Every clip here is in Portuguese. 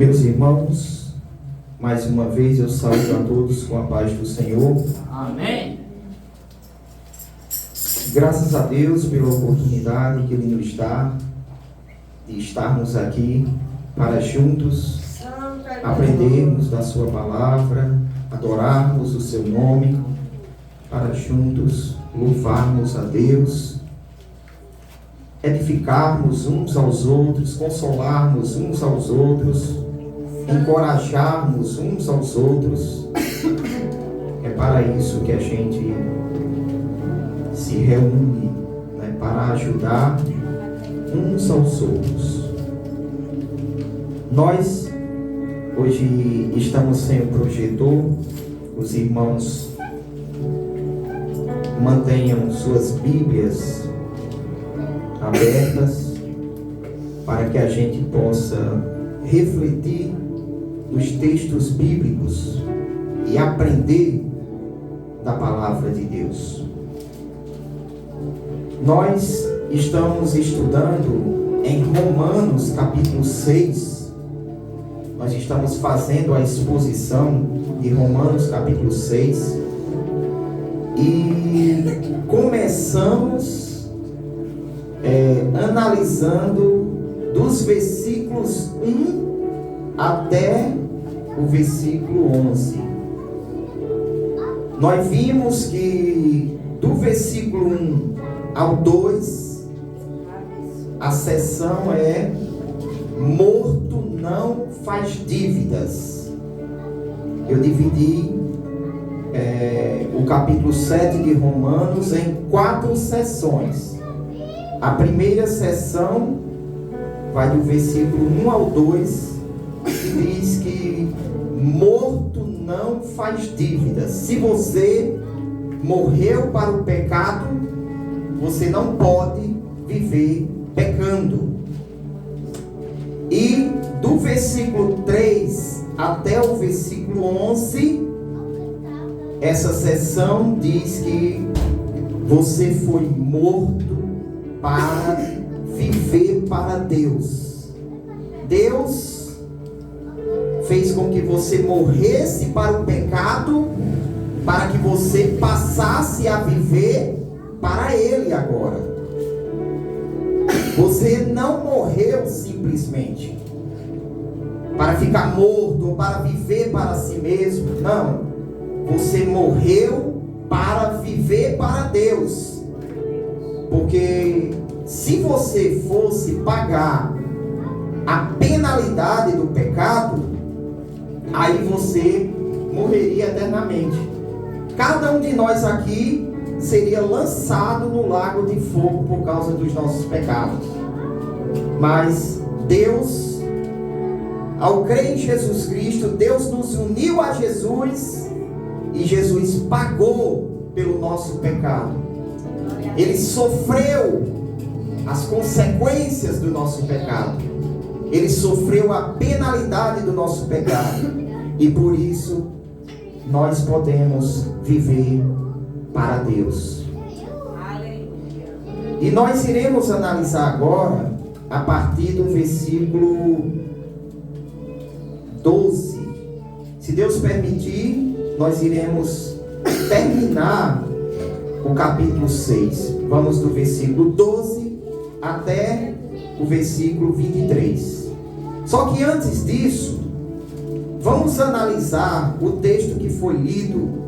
Meus irmãos, mais uma vez eu saúdo a todos com a paz do Senhor. Amém. Graças a Deus pela oportunidade que Ele nos dá de estarmos aqui para juntos aprendermos da Sua palavra, adorarmos o Seu nome, para juntos louvarmos a Deus, edificarmos uns aos outros, consolarmos uns aos outros, encorajarmos uns aos outros. É para isso que a gente se reúne, né, para ajudar uns aos outros. Nós hoje estamos sem o projetor. Os irmãos mantenham suas Bíblias abertas para que a gente possa refletir nos textos bíblicos e aprender da palavra de Deus. Nós estamos estudando em Romanos capítulo 6. Nós estamos fazendo a exposição de Romanos capítulo 6 e começamos analisando dos versículos 1 até o versículo 11. Nós vimos que do versículo 1 ao 2, a seção é morto não faz dívidas. Eu dividi o capítulo 7 de Romanos em 4 sessões. A primeira sessão vai do versículo 1 ao 2, que diz que morto não faz dívidas. Se você morreu para o pecado, você não pode viver pecando. E do versículo 3 até o versículo 11, essa sessão diz que você foi morto para viver para Deus. Deus fez com que você morresse para o pecado, para que você passasse a viver para Ele agora. Você não morreu simplesmente para ficar morto ou para viver para si mesmo. Não. Você morreu para viver para Deus. Porque se você fosse pagar a penalidade do pecado, aí você morreria eternamente. Cada um de nós aqui seria lançado no lago de fogo por causa dos nossos pecados. Mas Deus, ao crer em Jesus Cristo, Deus nos uniu a Jesus e Jesus pagou pelo nosso pecado. Ele sofreu as consequências do nosso pecado. Ele sofreu a penalidade do nosso pecado. E por isso nós podemos viver para Deus. E nós iremos analisar agora a partir do versículo 12. Se Deus permitir, nós iremos terminar o capítulo 6. Vamos do versículo 12 até o versículo 23. Só que antes disso, vamos analisar o texto que foi lido.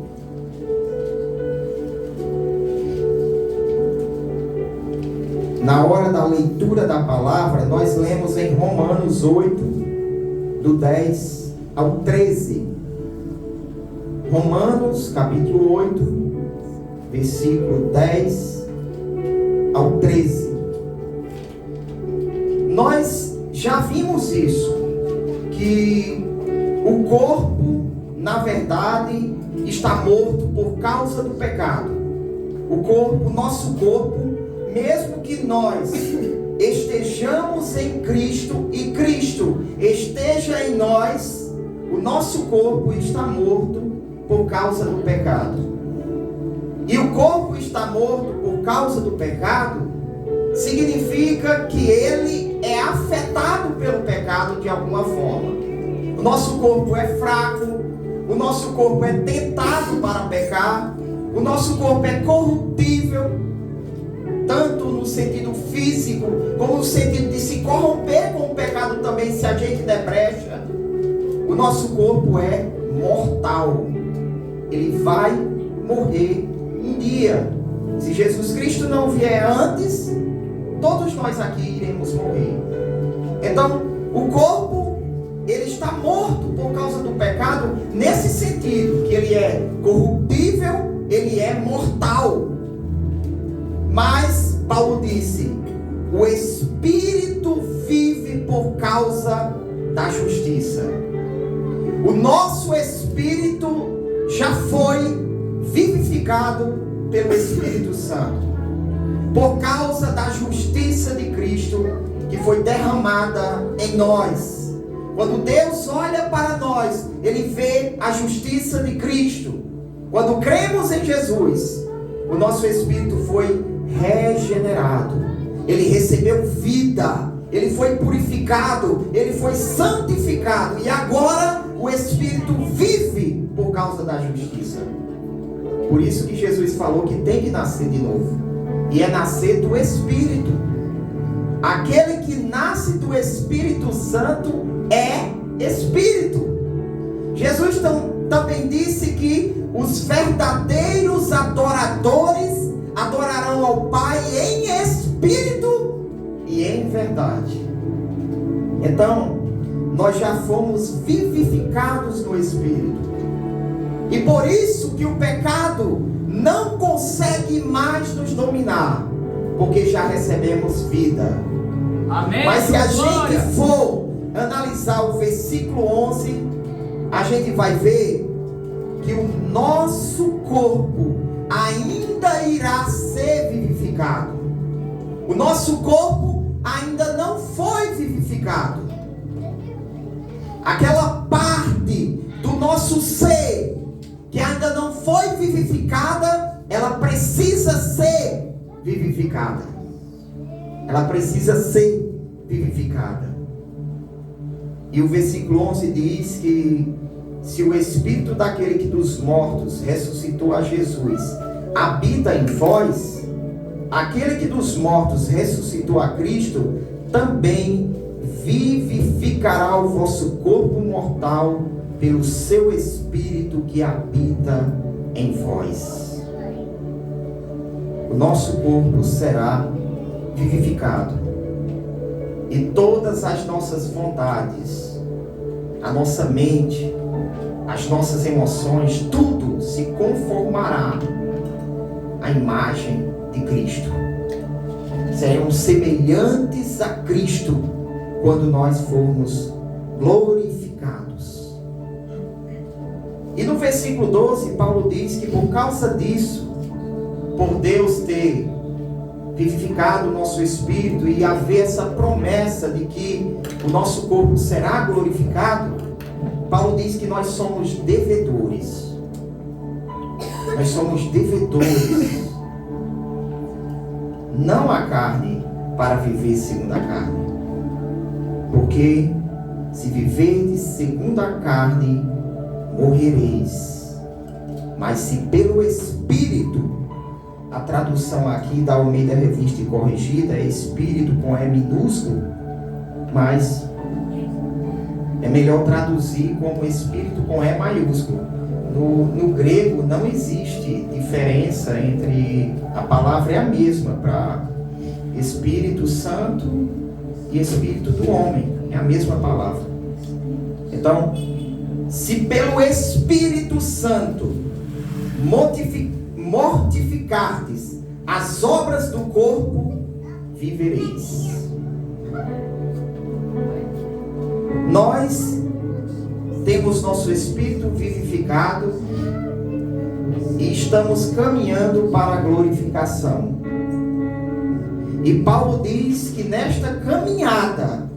Na hora da leitura da palavra, nós lemos em Romanos 8, do 10 ao 13. Romanos capítulo 8, versículo 10 ao 13. Nós já vimos isso, que o corpo, na verdade, está morto por causa do pecado. O corpo, nosso corpo, mesmo que nós estejamos em Cristo e Cristo esteja em nós, o nosso corpo está morto por causa do pecado. E o corpo está morto por causa do pecado, significa que ele é afetado pelo pecado de alguma forma. O nosso corpo é fraco, o nosso corpo é tentado para pecar, o nosso corpo é corruptível, tanto no sentido físico, como no sentido de se corromper com o pecado também, se a gente der brecha. O nosso corpo é mortal, ele vai morrer um dia. Se Jesus Cristo não vier antes, todos nós aqui iremos morrer. Então, o corpo, ele está morto por causa do pecado, nesse sentido, que ele é corruptível, ele é mortal. Mas, Paulo disse, o Espírito vive por causa da justiça. O nosso Espírito já foi vivificado pelo Espírito Santo, por causa da justiça de Cristo, que foi derramada em nós. Quando Deus olha para nós, Ele vê a justiça de Cristo. Quando cremos em Jesus, o nosso espírito foi regenerado, ele recebeu vida, ele foi purificado, ele foi santificado, e agora o espírito vive por causa da justiça. Por isso que Jesus falou que tem que nascer de novo, e é nascer do Espírito. Aquele que nasce do Espírito Santo é Espírito. Jesus também disse que os verdadeiros adoradores adorarão ao Pai em espírito e em verdade. Então, nós já fomos vivificados no Espírito. E por isso que o pecado não consegue mais nos dominar, porque já recebemos vida. Amém. Mas se a gente for analisar o versículo 11, a gente vai ver que o nosso corpo ainda irá ser vivificado. O nosso corpo ainda não foi vivificado. Aquela parte do nosso ser que ainda não foi vivificada, ela precisa ser vivificada. Ela precisa ser vivificada. E o versículo 11 diz que se o Espírito daquele que dos mortos ressuscitou a Jesus habita em vós, aquele que dos mortos ressuscitou a Cristo também vivificará o vosso corpo mortal pelo seu Espírito que habita em vós. O nosso corpo será vivificado, e todas as nossas vontades, a nossa mente, as nossas emoções, tudo se conformará à imagem de Cristo. Serão semelhantes a Cristo quando nós formos glorificados. E no versículo 12, Paulo diz que por causa disso, por Deus ter vivificado o nosso espírito e haver essa promessa de que o nosso corpo será glorificado, Paulo diz que nós somos devedores. Nós somos devedores. Não a carne para viver segundo a carne. Porque se viverdes segundo a carne, morrereis. Mas se pelo Espírito, a tradução aqui da Almeida Revista e Corrigida é Espírito com E minúsculo, mas é melhor traduzir como Espírito com E maiúsculo. No grego não existe diferença entre, a palavra é a mesma para Espírito Santo e Espírito do homem, é a mesma palavra. Então, se pelo Espírito Santo mortificardes as obras do corpo, vivereis. Nós temos nosso espírito vivificado e estamos caminhando para a glorificação. E Paulo diz que nesta caminhada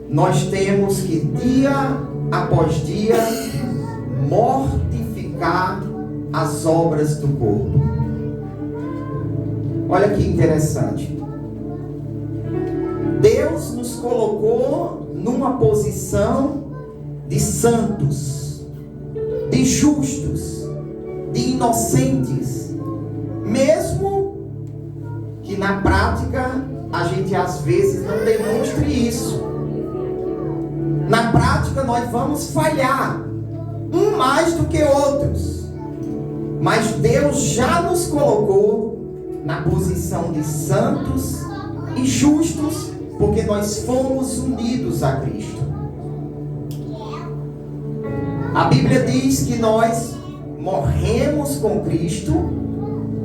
nós temos que dia após dia mortificar as obras do corpo. Olha que interessante. Deus nos colocou numa posição de santos, de justos, de inocentes, mesmo que na prática a gente às vezes não demonstre isso. Na prática nós vamos falhar, um mais do que outros, mas Deus já nos colocou na posição de santos e justos, porque nós fomos unidos a Cristo. A Bíblia diz que nós morremos com Cristo,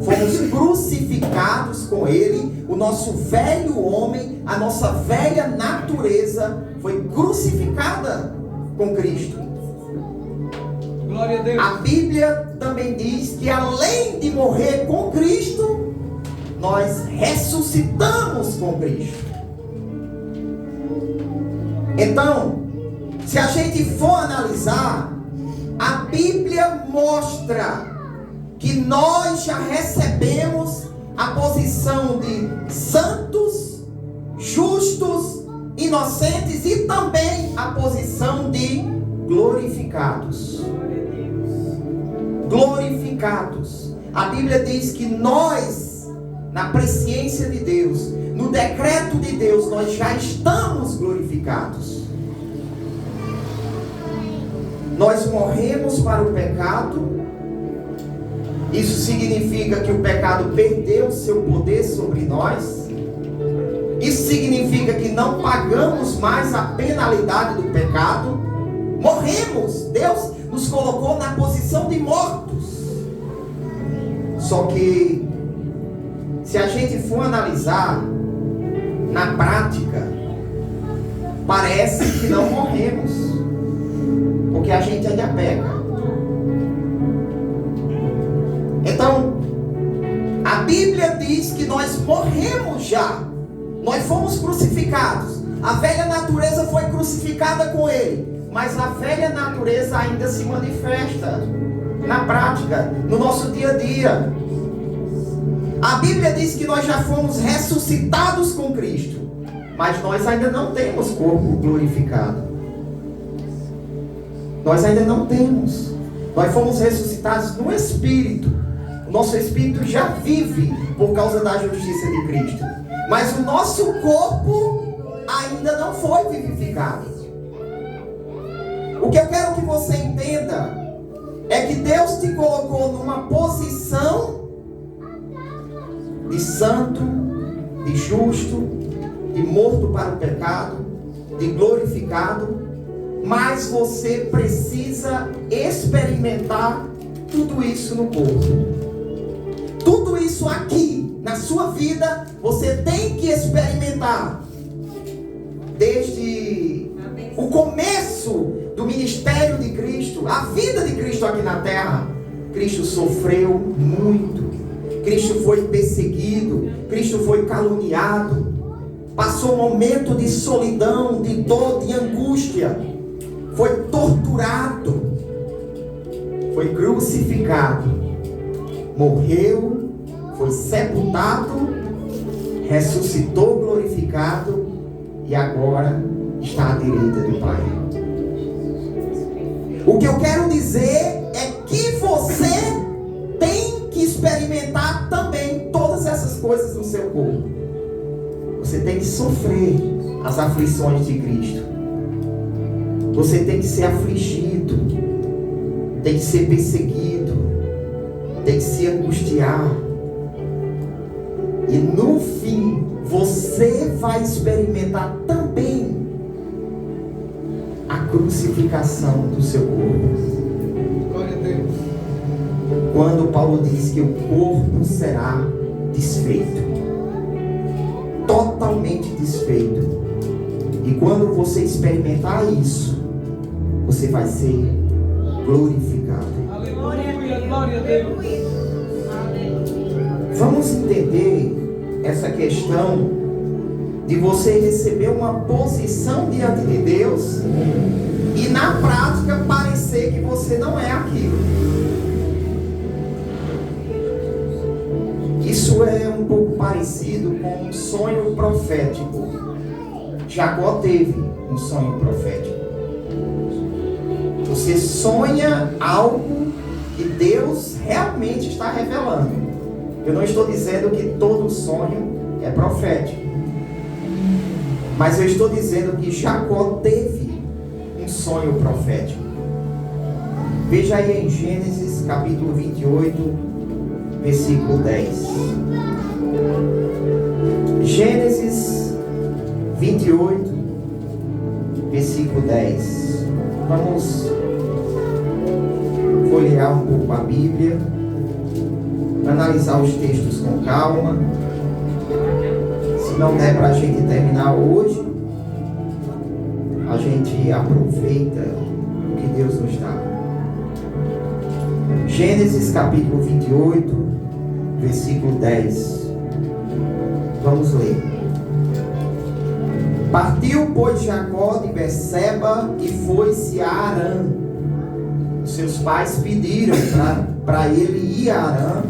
fomos crucificados com Ele, o nosso velho homem, a nossa velha natureza foi crucificada com Cristo. Glória a Deus. A Bíblia também diz que além de morrer com Cristo, nós ressuscitamos com Cristo. Então, se a gente for analisar, a Bíblia mostra que nós já recebemos a posição de santos, justos, inocentes e também a posição de glorificados. Glorificados. A Bíblia diz que nós, na presciência de Deus, no decreto de Deus, nós já estamos glorificados. Nós morremos para o pecado. Isso significa que o pecado perdeu seu poder sobre nós. Isso significa que não pagamos mais a penalidade do pecado. Morremos. Deus nos colocou na posição de mortos. Só que, se a gente for analisar, na prática, parece que não morremos, porque a gente ainda peca. Então, a Bíblia diz que nós morremos já. Nós fomos crucificados. A velha natureza foi crucificada com Ele. Mas a velha natureza ainda se manifesta na prática, no nosso dia a dia. A Bíblia diz que nós já fomos ressuscitados com Cristo. Mas nós ainda não temos corpo glorificado. Nós ainda não temos. Nós fomos ressuscitados no Espírito. O nosso Espírito já vive por causa da justiça de Cristo. Mas o nosso corpo ainda não foi vivificado. O que eu quero que você entenda é que Deus te colocou numa posição de santo, de justo, de morto para o pecado, de glorificado, mas você precisa experimentar tudo isso no corpo. Tudo isso aqui, na sua vida, você tem que experimentar. Desde o começo do ministério de Cristo, a vida de Cristo aqui na terra, Cristo sofreu muito. Cristo foi perseguido, Cristo foi caluniado, passou um momento de solidão, de dor, de angústia, foi torturado, foi crucificado, morreu, foi sepultado, ressuscitou glorificado e agora está à direita do Pai. O que eu quero dizer é que você tem que experimentar também todas essas coisas no seu corpo. Você tem que sofrer as aflições de Cristo. Você tem que ser afligido, tem que ser perseguido, tem que se angustiar. E no fim, você vai experimentar também a crucificação do seu corpo. Glória a Deus. Quando Paulo diz que o corpo será desfeito, totalmente desfeito. E quando você experimentar isso, você vai ser glorificado. Aleluia, glória a Deus. Vamos entender essa questão de você receber uma posição diante de Deus e na prática parecer que você não é aquilo. Isso é um pouco parecido com um sonho profético. Jacó teve um sonho profético. Você sonha algo que Deus realmente está revelando. Eu não estou dizendo que todo sonho é profético, mas eu estou dizendo que Jacó teve um sonho profético. Veja aí em Gênesis capítulo 28, versículo 10. Gênesis 28, versículo 10. Vamos folhear um pouco a Bíblia, analisar os textos com calma. Se não der para a gente terminar hoje, a gente aproveita o que Deus nos dá. Gênesis capítulo 28, versículo 10. Vamos ler. Partiu, pois, Jacó de Berseba e foi-se a Harã. Seus pais pediram para ele ir a Harã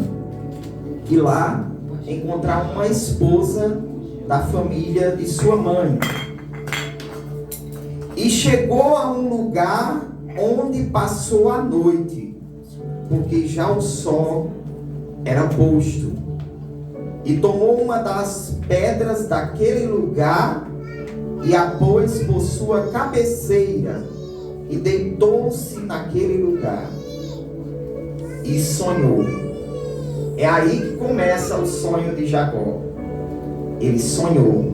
e lá encontrar uma esposa da família de sua mãe. E chegou a um lugar onde passou a noite, porque já o sol era posto. E tomou uma das pedras daquele lugar e a pôs por sua cabeceira e deitou-se naquele lugar e sonhou. É aí que começa o sonho de Jacó. Ele sonhou.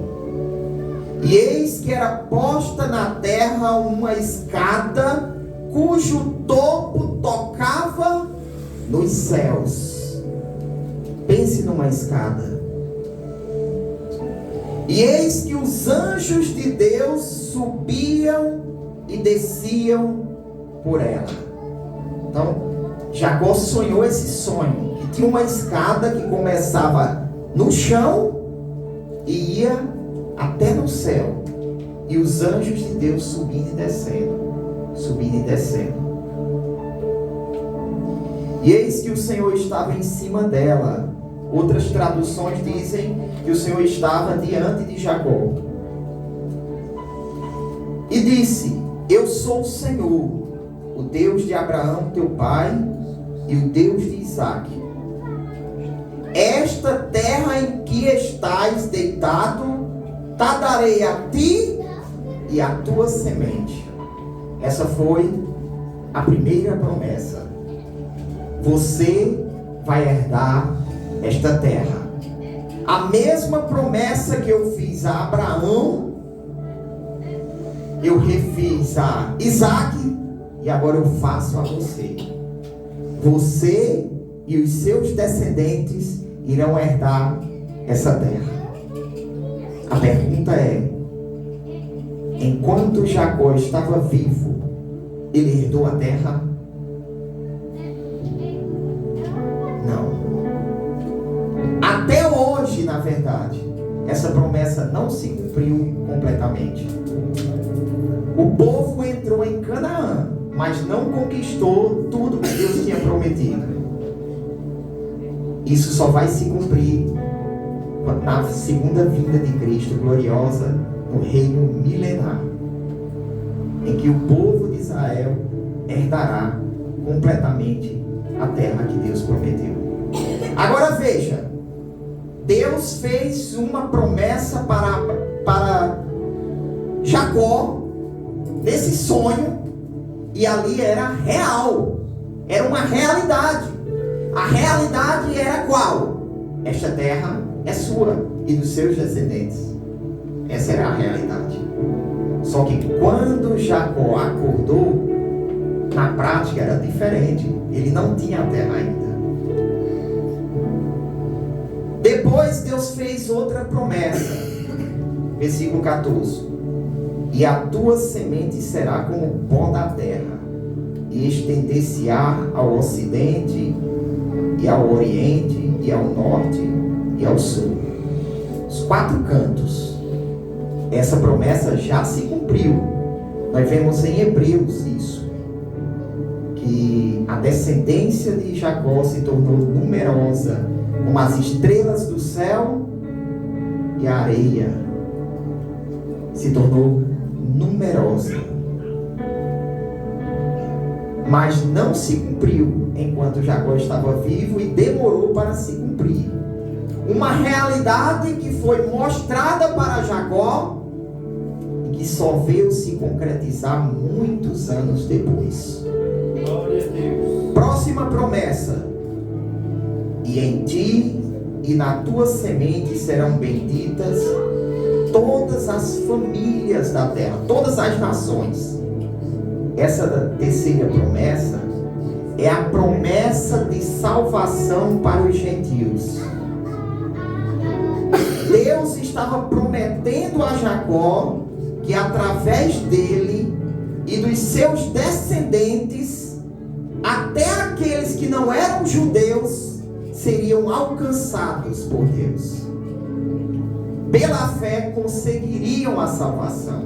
E eis que era posta na terra uma escada cujo topo tocava nos céus. Pense numa escada. E eis que os anjos de Deus subiam e desciam por ela. Então, Jacó sonhou esse sonho, que tinha uma escada que começava no chão e ia até no céu. E os anjos de Deus subindo e descendo, subindo e descendo. E eis que o Senhor estava em cima dela. Outras traduções dizem que o Senhor estava diante de Jacó. E disse: eu sou o Senhor, o Deus de Abraão, teu pai, e o Deus de Isaque. Esta terra em que estás deitado, ta darei a ti e a tua semente. Essa foi a primeira promessa. Você vai herdar esta terra. A mesma promessa que eu fiz a Abraão, eu refiz a Isaque e agora eu faço a você. Você e os seus descendentes irão herdar essa terra. A pergunta é: enquanto Jacó estava vivo, ele herdou a terra? Não. Até hoje, na verdade, essa promessa não se cumpriu completamente. O povo entrou em Canaã, mas não conquistou tudo que Deus tinha prometido. Isso só vai se cumprir na segunda vinda de Cristo gloriosa, no reino milenar, em que o povo de Israel herdará completamente a terra que Deus prometeu. Agora veja, Deus fez uma promessa para Jacó nesse sonho, e ali era real, era uma realidade. A realidade era qual? Esta terra é sua e dos seus descendentes. Essa era a realidade. Só que quando Jacó acordou, na prática era diferente. Ele não tinha a terra ainda. Depois Deus fez outra promessa. Versículo 14. E a tua semente será como o pó da terra, e estender-se-á ao ocidente, e ao oriente, e ao norte, e ao sul. Os 4 cantos. Essa promessa já se cumpriu. Nós vemos em Hebreus isso, que a descendência de Jacó se tornou numerosa como as estrelas do céu, e a areia se tornou numerosa. mas não se cumpriu enquanto Jacó estava vivo e demorou para se cumprir. Uma realidade que foi mostrada para Jacó e que só veio se concretizar muitos anos depois. Glória a Deus. Próxima promessa: e em ti e na tua semente serão benditas todas as famílias da terra, todas as nações. Essa terceira promessa é a promessa de salvação para os gentios. Deus estava prometendo a Jacó que através dele e dos seus descendentes, até aqueles que não eram judeus seriam alcançados por Deus. Pela fé conseguiriam a salvação.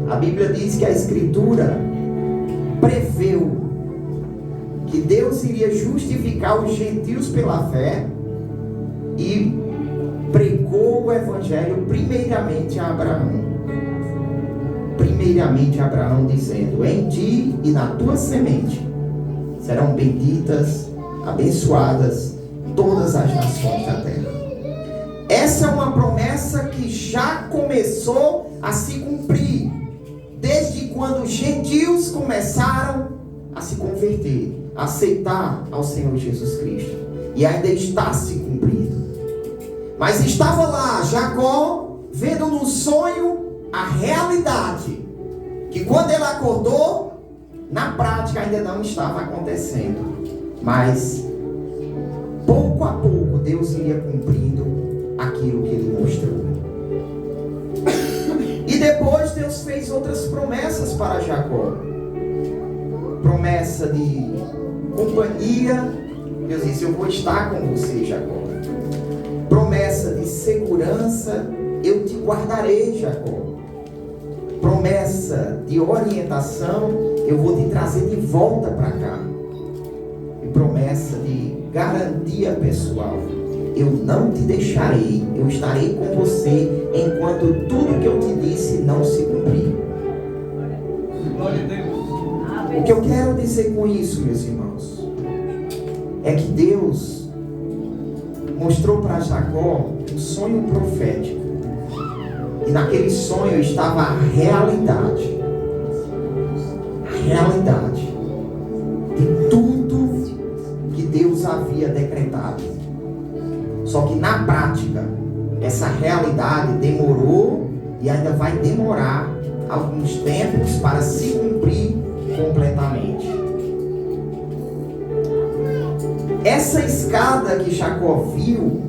A Bíblia diz que a Escritura preveu que Deus iria justificar os gentios pela fé e pregou o Evangelho primeiramente a Abraão. Primeiramente a Abraão, dizendo: em ti e na tua semente serão benditas, abençoadas todas as nações da terra. Essa é uma promessa que já começou a se cumprir, desde quando os gentios começaram a se converter, a aceitar ao Senhor Jesus Cristo, e ainda está se cumprindo. Mas estava lá Jacó, vendo no sonho a realidade, que quando ele acordou, na prática ainda não estava acontecendo, mas pouco a pouco Deus iria cumprindo aquilo que ele mostrou. E depois Deus fez outras promessas para Jacó. Promessa de companhia. Deus disse: eu vou estar com você, Jacó. Promessa de segurança: eu te guardarei, Jacó. Promessa de orientação: eu vou te trazer de volta para cá. E promessa de garantia pessoal: eu não te deixarei, eu estarei com você enquanto tudo que eu te disse não se cumprir. Glória a Deus. O que eu quero dizer com isso, meus irmãos, é que Deus mostrou para Jacó um sonho profético. E naquele sonho estava a realidade. A realidade de tudo que Deus havia decretado. Só que na prática, essa realidade demorou e ainda vai demorar alguns tempos para se cumprir completamente. Essa escada que Jacó viu,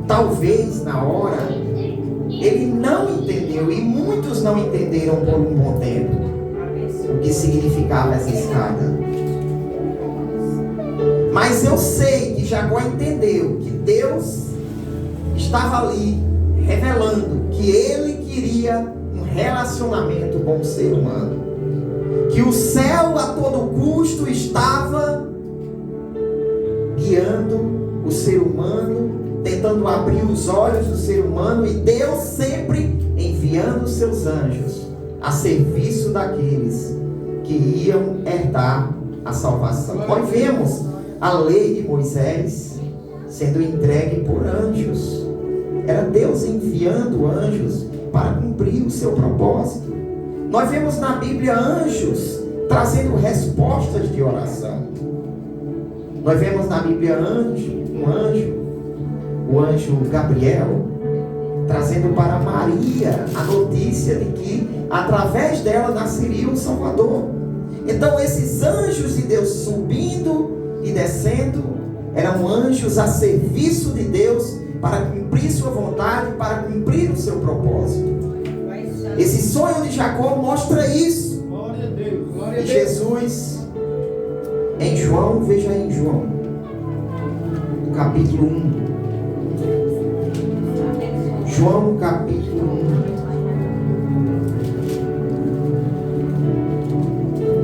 talvez na hora, ele não entendeu, e muitos não entenderam por um bom tempo, o que significava essa escada. Mas eu sei que Jacó entendeu que Deus estava ali revelando que ele queria um relacionamento com o ser humano, que o céu a todo custo estava guiando o ser humano, tentando abrir os olhos do ser humano, e Deus sempre enviando os seus anjos a serviço daqueles que iam herdar a salvação. Nós vemos a lei de Moisés sendo entregue por anjos. Era Deus enviando anjos para cumprir o seu propósito. Nós vemos na Bíblia anjos trazendo respostas de oração. Nós vemos na Bíblia o anjo Gabriel, trazendo para Maria a notícia de que através dela nasceria o Salvador. Então esses anjos de Deus subindo e descendo eram anjos a serviço de Deus para cumprir sua vontade, para cumprir o seu propósito. Esse sonho de Jacó mostra isso. Glória a Deus. Glória a E Deus. Jesus, em João, veja aí em João, capítulo 1. João, capítulo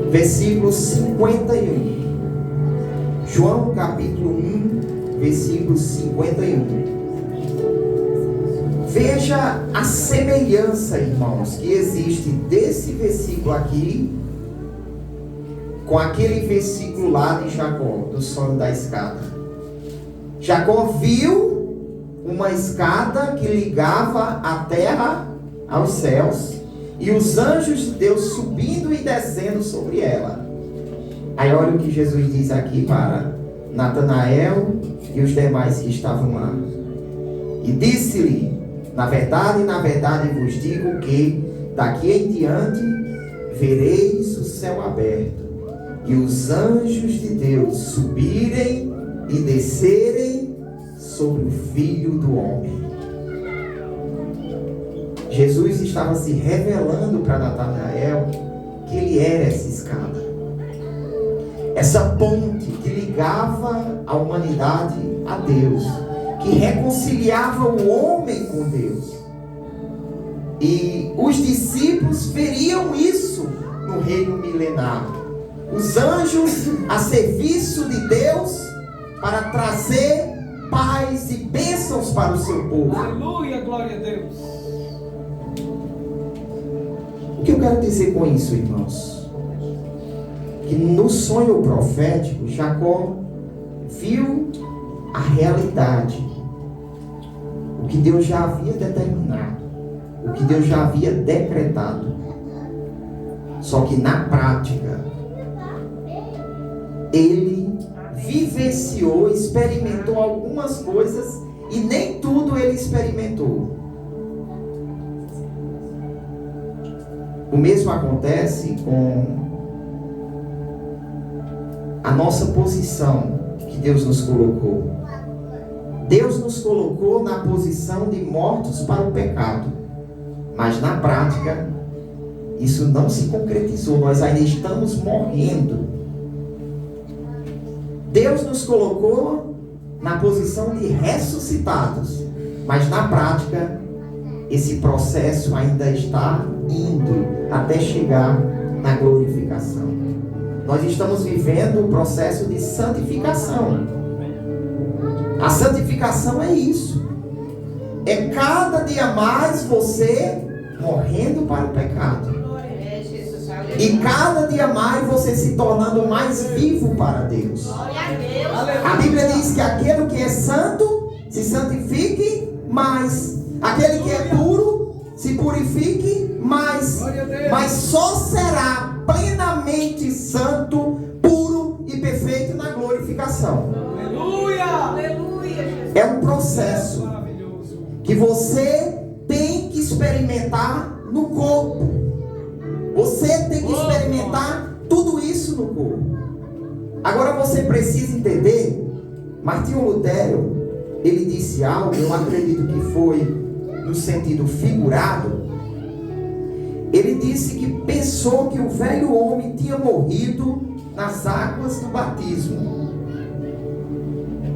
1. Versículo 51. João, capítulo 1, versículo 51. Veja a semelhança, irmãos, que existe desse versículo aqui com aquele versículo lá de Jacó, do sonho da escada. Jacó viu uma escada que ligava a terra aos céus e os anjos de Deus subindo e descendo sobre ela. Aí olha o que Jesus diz aqui para Natanael e os demais que estavam lá. E disse-lhe: na verdade vos digo que daqui em diante vereis o céu aberto e os anjos de Deus subirem e descerem sobre o Filho do Homem. Jesus estava se revelando para Natanael que ele era essa escada, essa ponte que ligava a humanidade a Deus, que reconciliava o homem com Deus. E os discípulos veriam isso no reino milenar. Os anjos a serviço de Deus para trazer paz e bênçãos para o seu povo. Aleluia, glória a Deus. O que eu quero dizer com isso, irmãos? Que no sonho profético, Jacó viu a realidade, o que Deus já havia determinado, o que Deus já havia decretado. Só que na prática, ele vivenciou, experimentou algumas coisas e nem tudo ele experimentou. O mesmo acontece com a nossa posição que Deus nos colocou. Deus nos colocou na posição de mortos para o pecado, mas na prática isso não se concretizou, nós ainda estamos morrendo. Deus nos colocou na posição de ressuscitados, mas na prática esse processo ainda está indo até chegar na glorificação. Nós estamos vivendo o processo de santificação. A santificação é isso. É cada dia mais você morrendo para o pecado. E cada dia mais você se tornando mais vivo para Deus. A Bíblia diz que aquele que é santo se santifique mais. Aquele que é puro se purifique mais. Mas só será plenamente santo, puro e perfeito na glorificação. É um processo que você tem que experimentar no corpo. Você tem que experimentar tudo isso no corpo. Agora você precisa entender, Martinho Lutero, ele disse algo, eu acredito que foi no sentido figurado. Ele disse que pensou que o velho homem tinha morrido nas águas do batismo,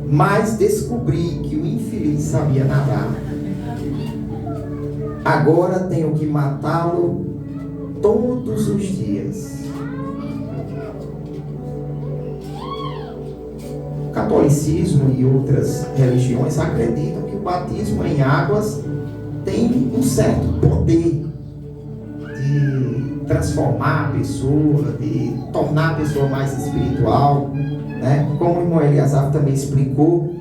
mas descobri que o infeliz sabia nadar. Agora tenho que matá-lo todos os dias. O catolicismo e outras religiões acreditam que o batismo em águas tem um certo poder de transformar a pessoa, de tornar a pessoa mais espiritual, né? Como o irmão Eliasaf também explicou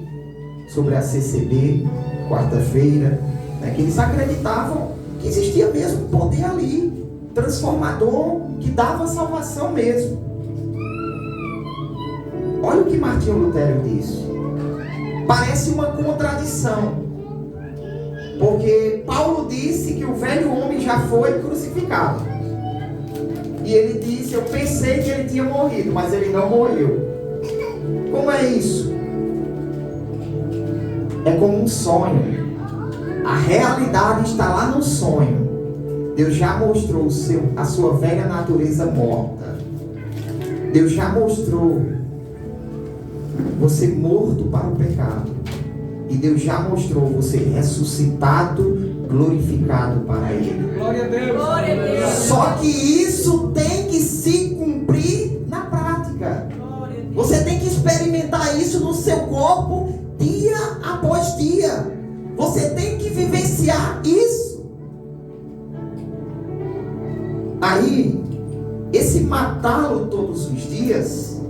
sobre a CCB, quarta-feira, né? Que eles acreditavam que existia mesmo poder ali, transformador, que dava salvação mesmo. Olha o que Martinho Lutero disse. Parece uma contradição, porque Paulo disse que o velho homem já foi crucificado, e ele disse: eu pensei que ele tinha morrido, mas ele não morreu. Como é isso? É como um sonho. A realidade está lá no sonho. Deus já mostrou a sua velha natureza morta. Deus já mostrou você morto para o pecado. E Deus já mostrou você ressuscitado, glorificado para Ele. Glória a Deus. Glória a Deus. Só que isso tem que se cumprir na prática. Você tem que experimentar isso no seu corpo dia após dia. Você tem que vivenciar isso. Aí, esse matá-lo todos os dias,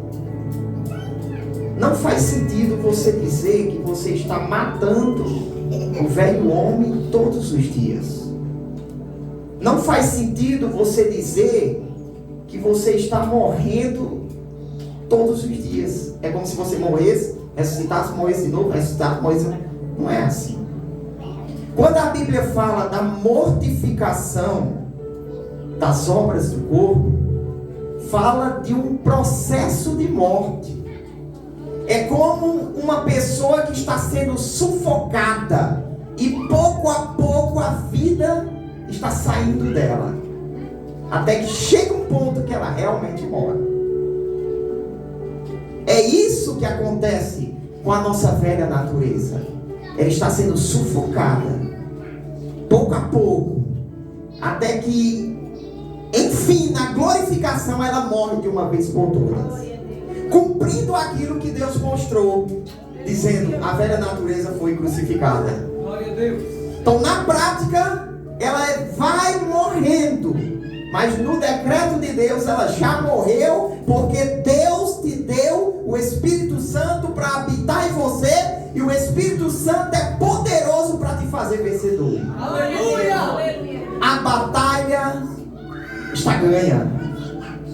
não faz sentido você dizer que você está matando o velho homem todos os dias. Não faz sentido você dizer que você está morrendo todos os dias. É como se você morresse, ressuscitasse, morresse de novo, ressuscitasse, morresse. Não é assim. Quando a Bíblia fala da mortificação das obras do corpo, fala de um processo de morte. É como uma pessoa que está sendo sufocada e pouco a pouco a vida está saindo dela, até que chega um ponto que ela realmente morre. É isso que acontece com a nossa velha natureza. Ela está sendo sufocada, pouco a pouco, até que, enfim, na glorificação ela morre de uma vez por todas, cumprindo aquilo que Deus mostrou, dizendo: a velha natureza foi crucificada. Glória a Deus. Então, na prática, ela vai morrendo, mas no decreto de Deus ela já morreu, porque Deus te deu o Espírito Santo para habitar em você, e o Espírito Santo é poderoso para te fazer vencedor. Aleluia. A batalha está ganha.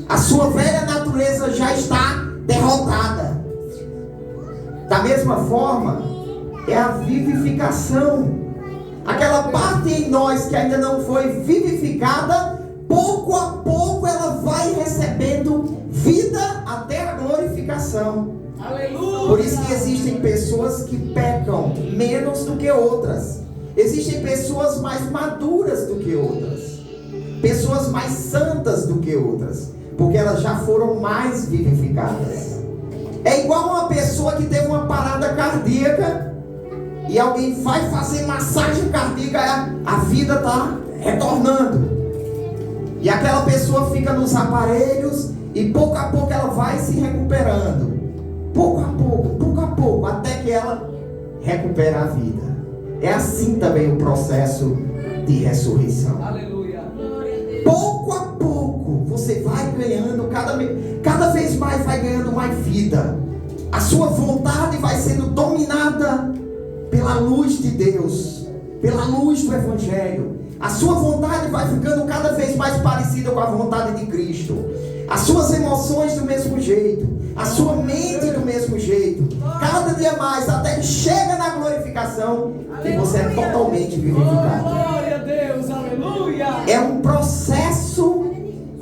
A sua velha natureza já está derrotada. Da mesma forma, é a vivificação. Aquela parte em nós que ainda não foi vivificada, pouco a pouco ela vai recebendo vida até a glorificação. Aleluia. Por isso que existem pessoas que pecam menos do que outras. Existem pessoas mais maduras do que outras. Pessoas mais santas do que outras, porque elas já foram mais vivificadas. É igual uma pessoa que teve uma parada cardíaca e alguém vai fazer massagem cardíaca, a vida está retornando. E aquela pessoa fica nos aparelhos e pouco a pouco ela vai se recuperando. Pouco a pouco, até que ela recupera a vida. É assim também o processo de ressurreição. Aleluia. Pouco a pouco você vai ganhando, cada vez mais vai ganhando mais vida. A sua vontade vai sendo dominada pela luz de Deus, pela luz do Evangelho. A sua vontade vai ficando cada vez mais parecida com a vontade de Cristo. As suas emoções do mesmo jeito, a sua mente do mesmo jeito, cada dia mais, até que chega na glorificação e você é totalmente vivificado. Glória a Deus, aleluia. É um processo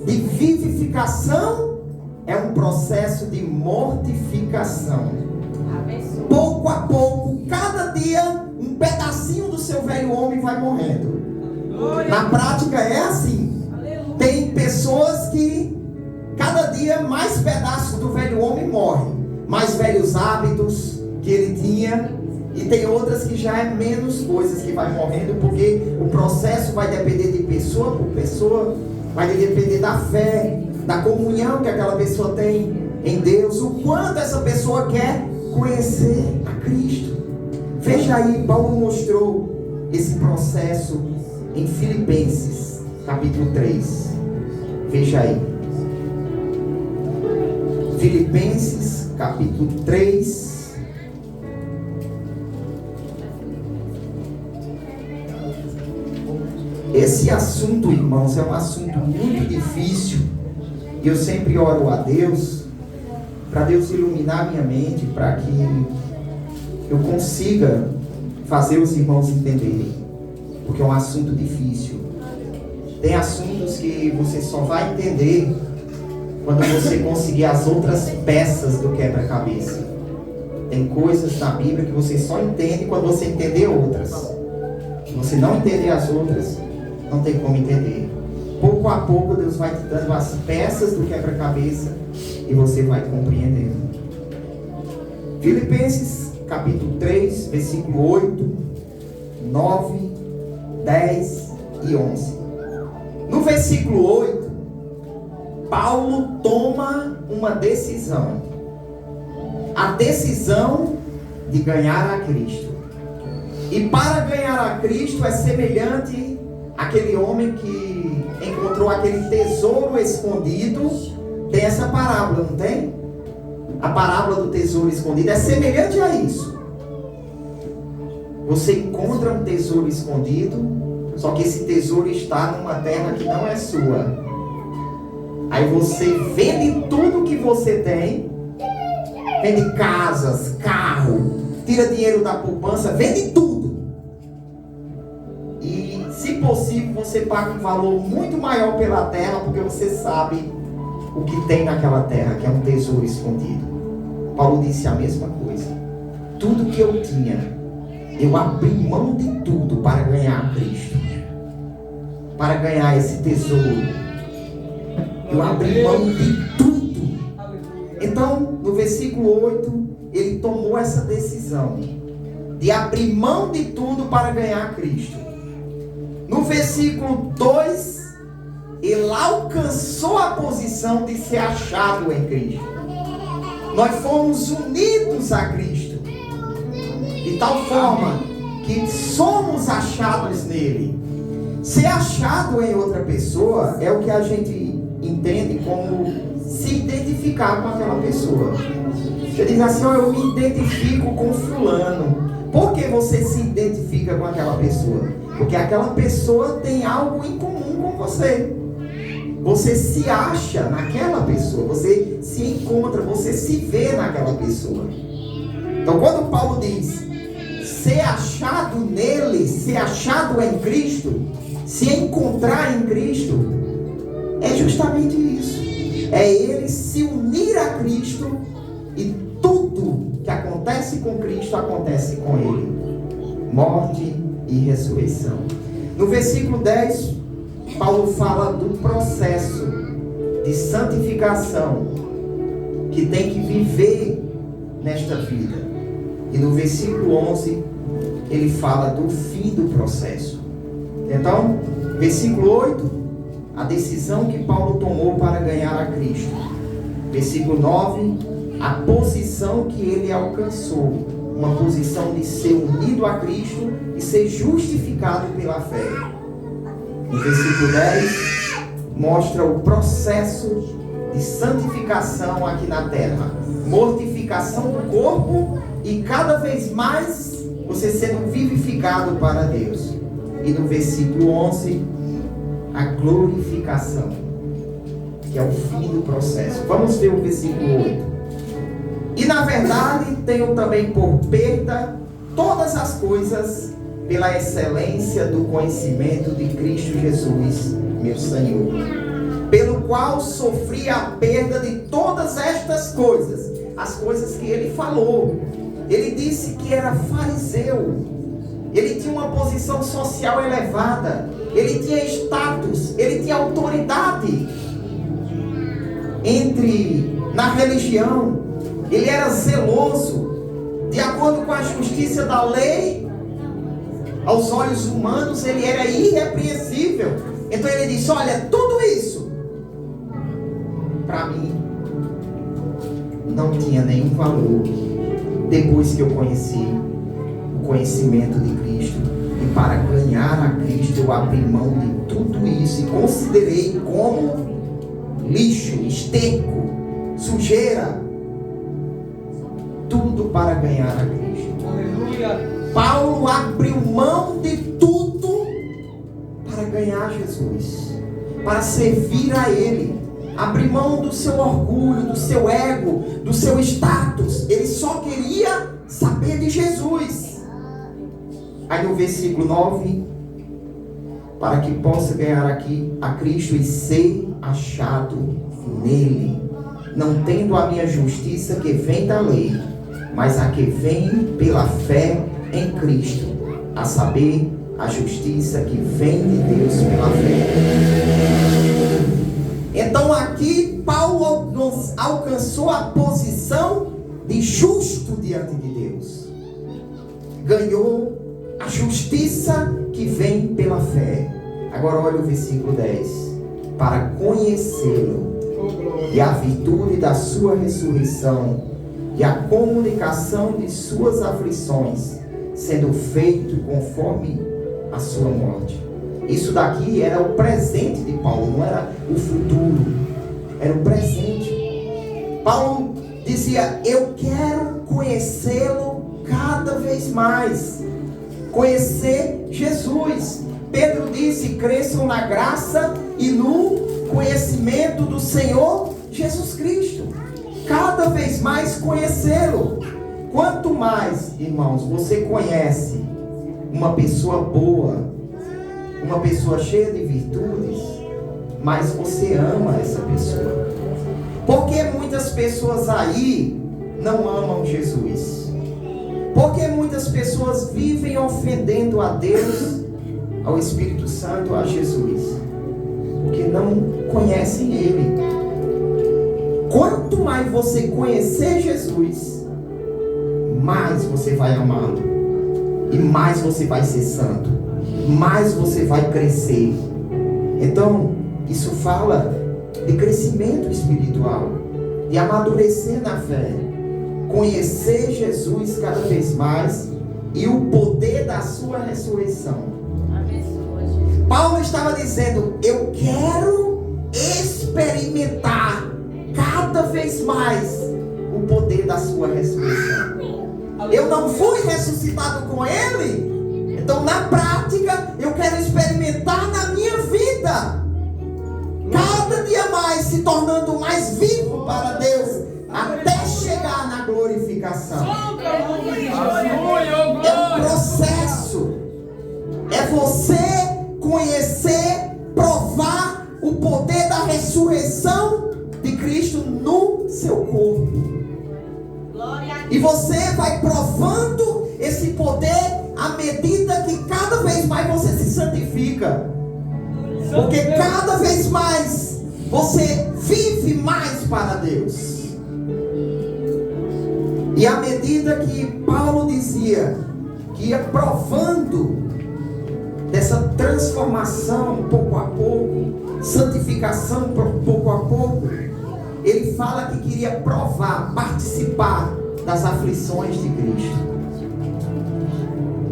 de vivificação, é um processo de mortificação. Pouco a pouco, cada dia, um pedacinho do seu velho homem vai morrendo. Na prática é assim. Tem pessoas que cada dia mais pedaços do velho homem morrem, mais velhos hábitos que ele tinha, e tem outras que já é menos coisas que vai morrendo, porque o processo vai depender de pessoa por pessoa, vai depender da fé, da comunhão que aquela pessoa tem em Deus, o quanto essa pessoa quer conhecer a Cristo. Veja aí, Paulo mostrou esse processo em Filipenses, capítulo 3. Veja aí. Filipenses, capítulo 3. Esse assunto, irmãos, é um assunto muito difícil. E eu sempre oro a Deus, para Deus iluminar minha mente, para que eu consiga fazer os irmãos entenderem. Porque é um assunto difícil. Tem assuntos que você só vai entender quando você conseguir as outras peças do quebra-cabeça. Tem coisas na Bíblia que você só entende quando você entender outras. Se você não entender as outras, não tem como entender. Pouco a pouco Deus vai te dando as peças do quebra-cabeça e você vai compreendendo. Filipenses capítulo 3, versículo 8, 9, 10 e 11. No versículo 8, Paulo toma uma decisão. A decisão de ganhar a Cristo. E para ganhar a Cristo é semelhante àquele homem que encontrou encontrou aquele tesouro escondido. Tem essa parábola, não tem? A parábola do tesouro escondido é semelhante a isso. Você encontra um tesouro escondido, só que esse tesouro está numa terra que não é sua. Aí você vende tudo que você tem, vende casas, carro, tira dinheiro da poupança, vende tudo. E, se possível, você paga um valor muito maior pela terra, porque você sabe o que tem naquela terra, que é um tesouro escondido. Paulo disse a mesma coisa. Tudo que eu tinha, eu abri mão de tudo para ganhar Cristo, para ganhar esse tesouro. Eu abri mão de tudo. Então, no versículo 8, ele tomou essa decisão de abrir mão de tudo para ganhar Cristo. No versículo 2, ele alcançou a posição de ser achado em Cristo. Nós fomos unidos a Cristo, de tal forma que somos achados nele. Ser achado em outra pessoa é o que a gente entende como se identificar com aquela pessoa. Você diz assim: oh, eu me identifico com fulano. Por que você se identifica com aquela pessoa? Porque aquela pessoa tem algo em comum com você. Você se acha naquela pessoa, você se encontra, você se vê naquela pessoa. Então, quando Paulo diz ser achado nele, ser achado em Cristo, se encontrar em Cristo, é justamente isso. É ele se unir a Cristo, e tudo que acontece com Cristo acontece com ele. Morte e ressurreição. No versículo 10, Paulo fala do processo de santificação que tem que viver nesta vida. E no versículo 11, ele fala do fim do processo. Então, versículo 8, a decisão que Paulo tomou para ganhar a Cristo. Versículo 9, a posição que ele alcançou. Uma posição de ser unido a Cristo e ser justificado pela fé. No versículo 10, mostra o processo de santificação aqui na terra. Mortificação do corpo e cada vez mais você sendo vivificado para Deus. E no versículo 11, a glorificação, que é o fim do processo. Vamos ver o versículo 8. E na verdade tenho também por perda todas as coisas pela excelência do conhecimento de Cristo Jesus, meu Senhor, pelo qual sofri a perda de todas estas coisas, as coisas que ele falou. Ele disse que era fariseu, ele tinha uma posição social elevada, ele tinha status, ele tinha autoridade na religião, ele era zeloso, de acordo com a justiça da lei. Aos olhos humanos ele era irrepreensível. Então ele disse: olha, tudo isso para mim não tinha nenhum valor depois que eu conheci o conhecimento de Cristo. E para ganhar a Cristo eu abri mão de tudo isso e considerei como lixo, esterco, sujeira, tudo para ganhar a Cristo. Aleluia. Paulo abriu mão de tudo para ganhar Jesus, para servir a Ele. Abriu mão do seu orgulho, do seu ego, do seu status. Ele só queria saber de Jesus. Aí no versículo 9, para que possa ganhar aqui a Cristo e ser achado nele, não tendo a minha justiça que vem da lei, mas a que vem pela fé em Cristo, a saber, a justiça que vem de Deus pela fé. Então aqui Paulo alcançou a posição de justo diante de Deus. Ganhou a justiça que vem pela fé. Agora olha o versículo 10. Para conhecê-lo e a virtude da sua ressurreição e a comunicação de suas aflições, sendo feito conforme a sua morte, Isso daqui era o presente de Paulo, não era o futuro, era o presente. Paulo dizia: eu quero conhecê-lo cada vez mais, conhecer Jesus. Pedro disse: cresçam na graça e no conhecimento do Senhor Jesus Cristo, cada vez mais conhecê-lo. Quanto mais, irmãos, você conhece uma pessoa boa, uma pessoa cheia de virtudes, mais você ama essa pessoa. Porque muitas pessoas aí não amam Jesus? Porque muitas pessoas vivem ofendendo a Deus, ao Espírito Santo, a Jesus? Porque não conhecem Ele. Quanto mais você conhecer Jesus, mais você vai amá-lo, e mais você vai ser santo, mais você vai crescer. Então, isso fala de crescimento espiritual, de amadurecer na fé, conhecer Jesus cada vez mais e o poder da sua ressurreição. Paulo estava dizendo: eu quero experimentar cada vez mais o poder da sua ressurreição. Eu não fui ressuscitado com Ele, então na prática eu quero experimentar na minha vida, cada dia mais se tornando mais vivo para Deus, até chegar na glorificação. É um processo, é você conhecer, provar o poder da ressurreição de Cristo no seu corpo. E você vai provando esse poder à medida que cada vez mais você se santifica. Porque cada vez mais você vive mais para Deus. E à medida que Paulo dizia que ia provando dessa transformação pouco a pouco, santificação pouco a pouco, ele fala que queria provar, participar das aflições de Cristo.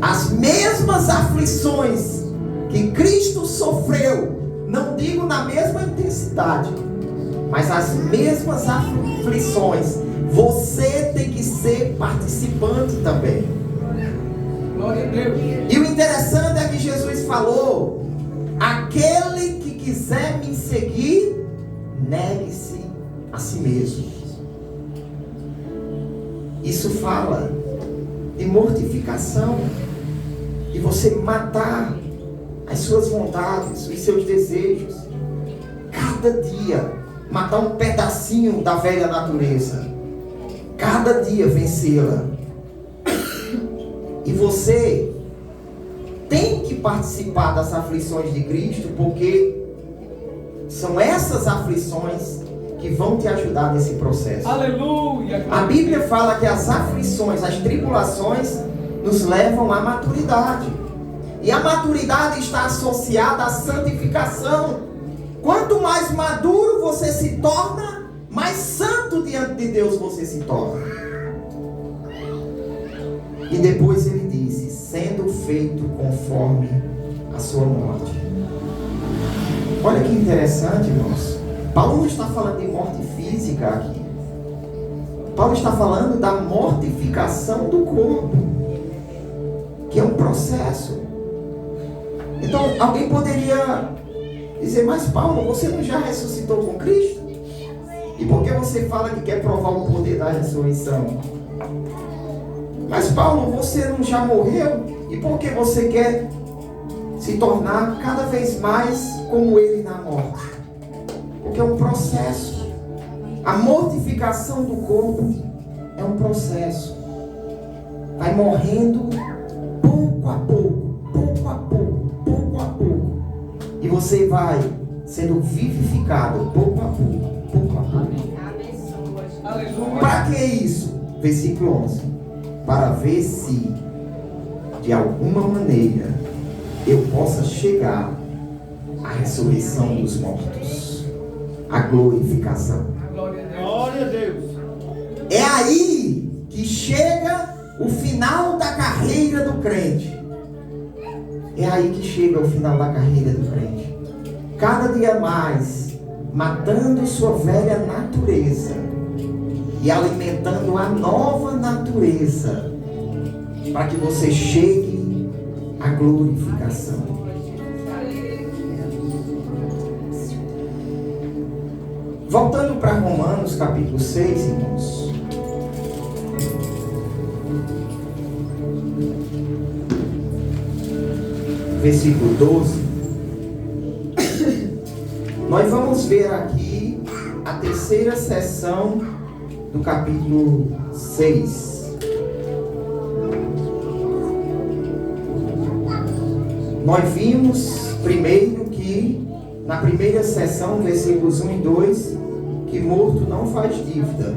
As mesmas aflições que Cristo sofreu, não digo na mesma intensidade, mas as mesmas aflições, você tem que ser participante também. Glória a Deus. E o interessante é que Jesus falou: aquele que quiser me seguir, negue-se a si mesmo. Isso fala de mortificação, de você matar as suas vontades, os seus desejos, cada dia matar um pedacinho da velha natureza, cada dia vencê-la. E você tem que participar das aflições de Cristo, porque são essas aflições que vão te ajudar nesse processo. Aleluia! A Bíblia fala que as aflições, as tribulações nos levam à maturidade. E a maturidade está associada à santificação. Quanto mais maduro você se torna, mais santo diante de Deus você se torna. E depois ele disse: sendo feito conforme a sua morte. Olha que interessante, irmãos. Paulo não está falando de morte física aqui. Paulo está falando da mortificação do corpo, que é um processo. Então, alguém poderia dizer: mas Paulo, você não já ressuscitou com Cristo? E por que você fala que quer provar o poder da ressurreição? Mas Paulo, você não já morreu? E por que você quer se tornar cada vez mais como Ele na morte? Porque é um processo. A mortificação do corpo é um processo. Vai morrendo pouco a pouco, pouco a pouco, pouco a pouco. E você vai sendo vivificado pouco a pouco, pouco a pouco. Para que isso? Versículo 11. Para ver se, de alguma maneira, eu possa chegar à ressurreição dos mortos, à glorificação. Glória a Deus. É aí que chega o final da carreira do crente. É aí que chega o final da carreira do crente. Cada dia mais, matando sua velha natureza e alimentando a nova natureza, para que você chegue à glorificação. Voltando para Romanos capítulo 6, irmãos. Versículo 12. Nós vamos ver aqui a terceira sessão do capítulo 6. Nós vimos primeiro que, na primeira sessão, versículos 1 e 2, que morto não faz dívida.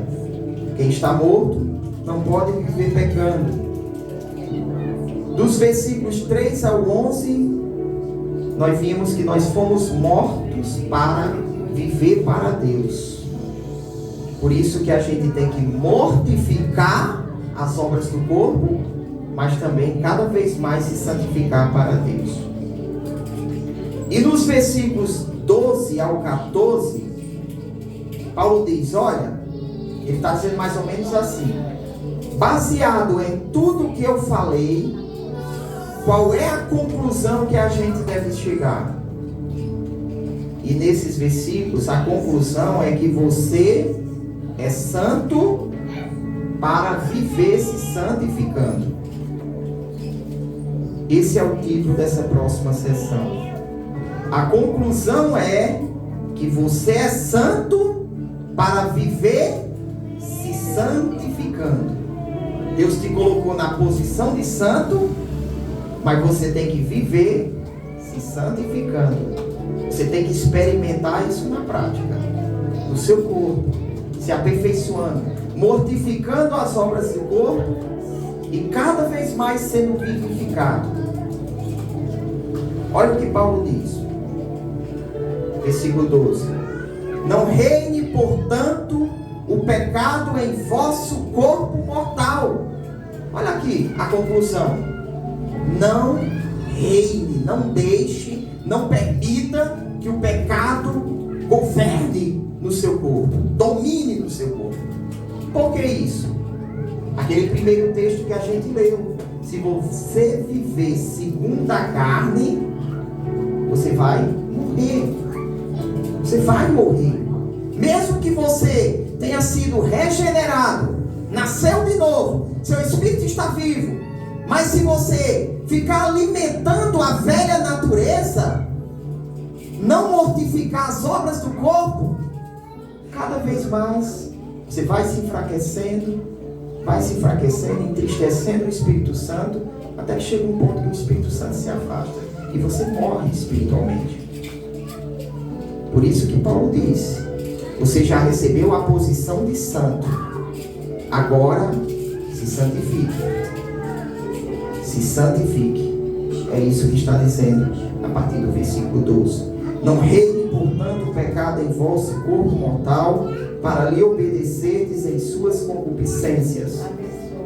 Quem está morto não pode viver pecando. Dos versículos 3 ao 11, nós vimos que nós fomos mortos para viver para Deus. Por isso que a gente tem que mortificar as obras do corpo, mas também cada vez mais se santificar para Deus. E nos versículos 12 ao 14, Paulo diz, olha, ele está dizendo mais ou menos assim: baseado em tudo que eu falei, qual é a conclusão que a gente deve chegar? E nesses versículos, a conclusão é que você é santo para viver se santificando. Esse é o título dessa próxima sessão. A conclusão é que você é santo para viver se santificando. Deus te colocou na posição de santo, mas você tem que viver se santificando. Você tem que experimentar isso na prática, no seu corpo, se aperfeiçoando, mortificando as obras do corpo e cada vez mais sendo vivificado. Olha o que Paulo diz, versículo 12: não reine, portanto, o pecado em vosso corpo mortal. Olha aqui a conclusão. Não reine, não deixe, não permita que o pecado governe no seu corpo, domine no seu corpo. Por que isso? Aquele primeiro texto que a gente leu. Se você viver segundo a carne, você vai morrer. Você vai morrer. Mesmo que você tenha sido regenerado, nasceu de novo, seu espírito está vivo, mas se você ficar alimentando a velha natureza, não mortificar as obras do corpo, cada vez mais você vai se enfraquecendo, entristecendo o Espírito Santo, até que chega um ponto que o Espírito Santo se afasta e você morre espiritualmente. Por isso que Paulo diz: você já recebeu a posição de santo, agora se santifique. Se santifique. É isso que está dizendo a partir do versículo 12. Não reine, portanto, o pecado em vosso corpo mortal, para lhe obedecerdes em suas concupiscências.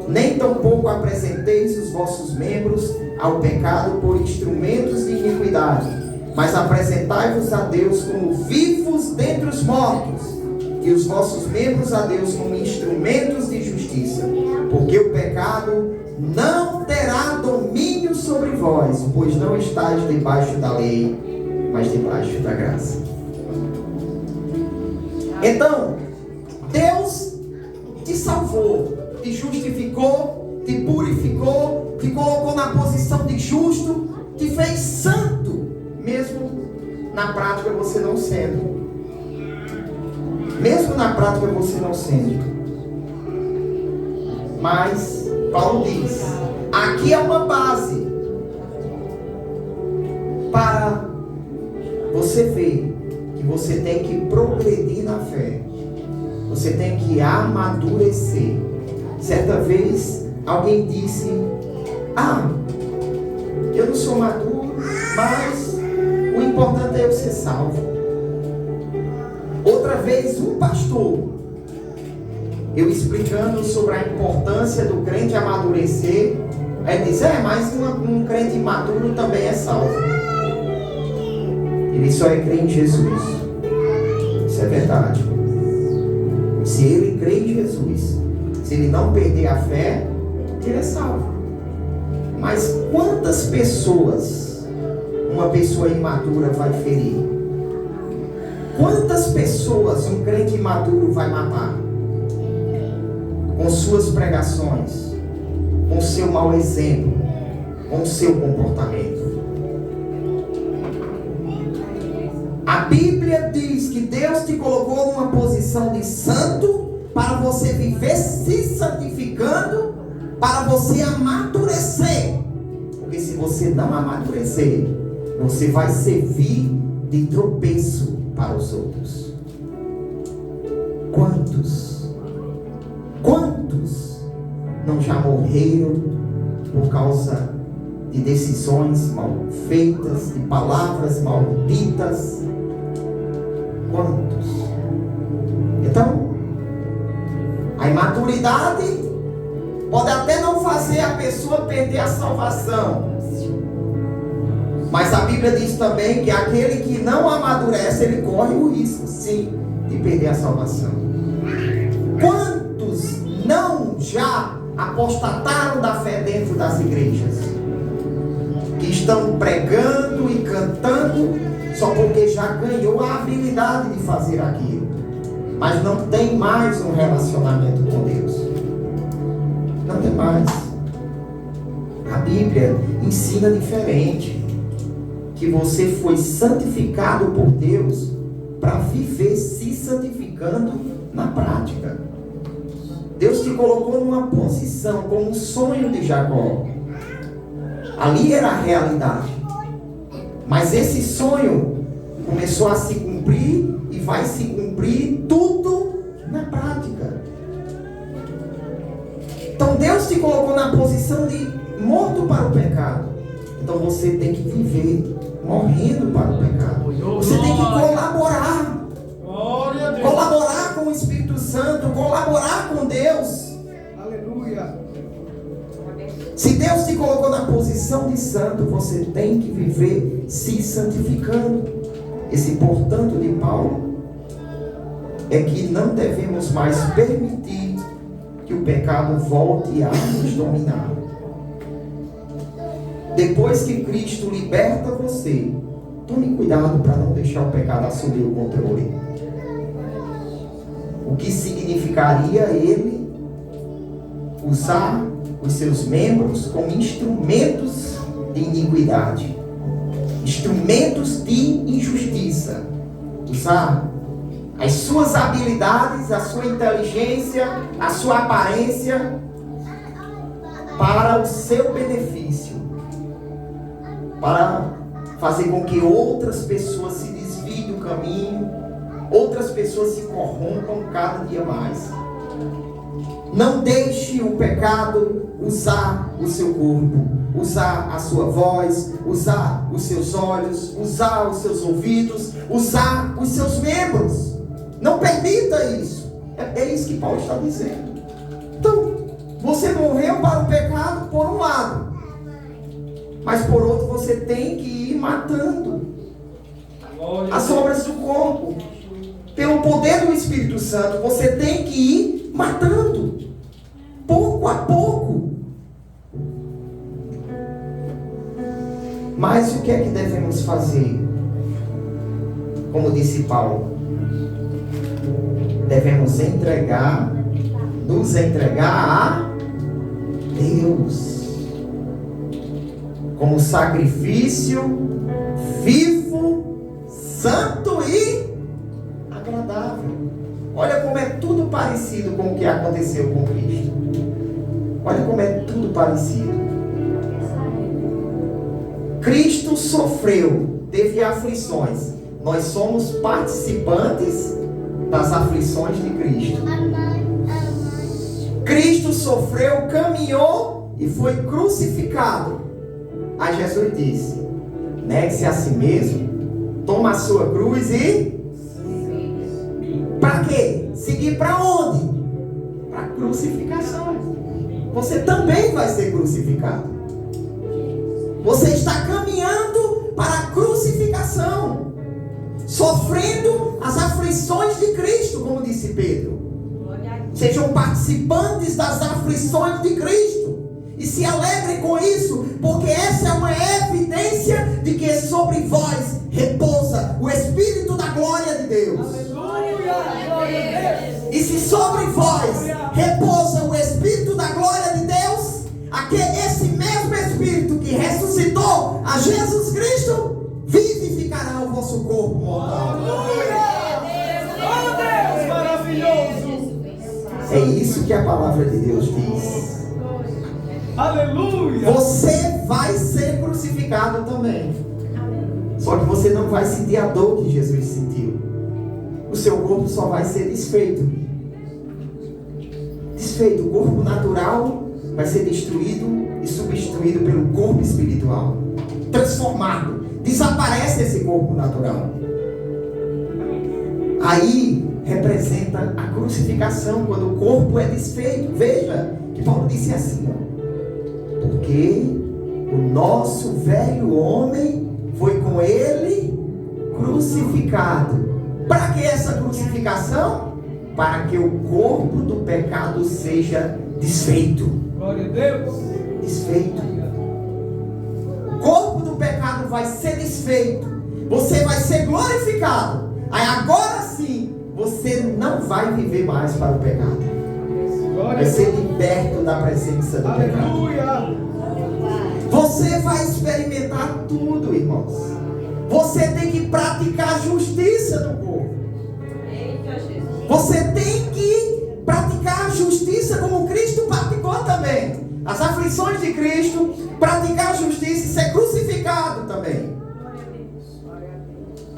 Nem tampouco apresenteis os vossos membros ao pecado por instrumentos de iniquidade, mas apresentai-vos a Deus como vivos dentre os mortos, e os vossos membros a Deus como instrumentos de justiça. Porque o pecado não terá domínio sobre vós, pois não estáis debaixo da lei, mas debaixo da graça. Então, Deus te salvou, te justificou, te purificou, te colocou na posição de justo, te fez santo, mesmo na prática você não sendo. Mesmo na prática você não sendo. Mas Paulo diz, aqui é uma base para você ver que você tem que progredir na fé. Você tem que amadurecer. Certa vez alguém disse: eu não sou maduro, mas o importante é eu ser salvo. Outra vez um pastor, eu explicando sobre a importância do crente amadurecer, Aí diz, mas um crente imaturo também é salvo. Ele só é crente em Jesus. Isso é verdade. Se ele crê em Jesus, se ele não perder a fé, ele é salvo. Mas quantas pessoas uma pessoa imatura vai ferir? Quantas pessoas um crente imaturo vai matar? Com suas pregações, com seu mau exemplo, com seu comportamento. A Bíblia diz que Deus te colocou numa posição de santo para você viver se santificando, para você amadurecer. Porque se você não amadurecer, você vai servir de tropeço para os outros. Quantos não já morreram por causa de decisões mal feitas, de palavras malditas? Quantos? Então, a imaturidade pode até não fazer a pessoa perder a salvação, mas a Bíblia diz também que aquele que não amadurece, ele corre o risco, sim, de perder a salvação. Quantos não já apostataram da fé dentro das igrejas? Que estão pregando e cantando só porque já ganhou a habilidade de fazer aquilo, mas não tem mais um relacionamento com Deus. Não tem mais. A Bíblia ensina diferente, que você foi santificado por Deus para viver se santificando na prática. Deus te colocou numa posição como o sonho de Jacó. Ali era a realidade. Mas esse sonho começou a se cumprir e vai se cumprir tudo na prática. Então Deus te colocou na posição de morto para o pecado. Então você tem que viver morrendo para o pecado. Você tem que colaborar. Colaborar com o Espírito Santo, colaborar com Deus. Aleluia. Se Deus te colocou na posição de santo, você tem que viver se santificando. Esse portanto de Paulo é que não devemos mais permitir que o pecado volte a nos dominar. Depois que Cristo liberta você, tome cuidado para não deixar o pecado assumir o controle. O que significaria ele usar os seus membros como instrumentos de iniquidade, instrumentos de injustiça. Usar as suas habilidades, a sua inteligência, a sua aparência para o seu benefício, para fazer com que outras pessoas se desviem do caminho, outras pessoas se corrompam cada dia mais. Não deixe o pecado usar o seu corpo, usar a sua voz, usar os seus olhos, usar os seus ouvidos, usar os seus membros. Não permita isso. É isso que Paulo está dizendo. Então, você morreu para o pecado por um lado, mas por outro você tem que ir matando as obras do corpo. Pelo poder do Espírito Santo, você tem que ir matando, pouco a pouco. Mas o que é que devemos fazer? Como disse Paulo, devemos nos entregar a Deus como sacrifício vivo, santo e agradável. Olha como é tudo parecido com o que aconteceu com Cristo. Olha como é tudo parecido. Cristo sofreu, teve aflições. Nós somos participantes das aflições de Cristo. Cristo sofreu, caminhou e foi crucificado. Aí Jesus disse: negue-se a si mesmo, toma a sua cruz e... para quê? Seguir para onde? Para crucificação. Você também vai ser crucificado. Você está caminhando para a crucificação, sofrendo as aflições de Cristo, como disse Pedro. Sejam participantes das aflições de Cristo e se alegrem com isso, porque essa é uma evidência de que sobre vós repousa o Espírito da glória de Deus. E se sobre vós repousa o Espírito da glória de Deus, esse mesmo Espírito que ressuscitou a Jesus Cristo vivificará o vosso corpo mortal. Deus maravilhoso! É isso que a palavra de Deus diz. Aleluia! Você vai ser crucificado também. Só que você não vai sentir a dor que Jesus sentiu. O seu corpo só vai ser desfeito. Desfeito. O corpo natural vai ser destruído e substituído pelo corpo espiritual. Transformado. Desaparece esse corpo natural. Aí representa a crucificação, quando o corpo é desfeito. Veja que Paulo disse assim, ó, porque o nosso velho homem foi com ele crucificado. Para que essa crucificação? Para que o corpo do pecado seja desfeito. Glória a Deus! Desfeito. O corpo do pecado vai ser desfeito. Você vai ser glorificado. Aí agora sim, você não vai viver mais para o pecado. Vai ser liberto da presença do pecado. Aleluia! Você vai experimentar tudo, irmãos. Você tem que praticar a justiça no corpo. Você tem que praticar a justiça como Cristo praticou também. As aflições de Cristo, praticar a justiça e ser crucificado também.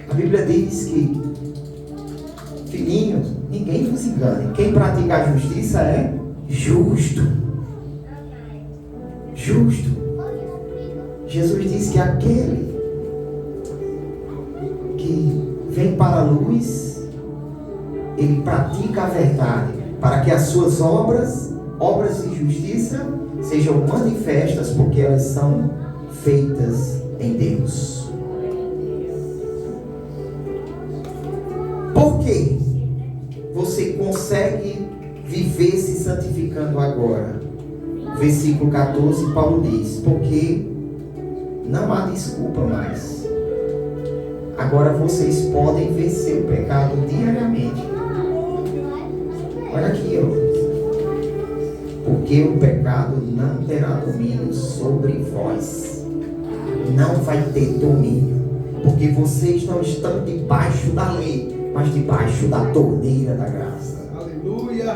A Bíblia diz que, filhinhos, ninguém vos engane. Quem pratica a justiça é justo. Justo. Jesus diz que aquele que vem para a luz, ele pratica a verdade, para que as suas obras de justiça, sejam manifestas, porque elas são feitas em Deus. Por que você consegue viver se santificando agora? Versículo 14, Paulo diz, porque não há desculpa mais. Agora vocês podem vencer o pecado diariamente. Olha aqui, ó. Porque o pecado não terá domínio sobre vós. Não vai ter domínio. Porque vocês não estão debaixo da lei, mas debaixo da torneira da graça. Aleluia!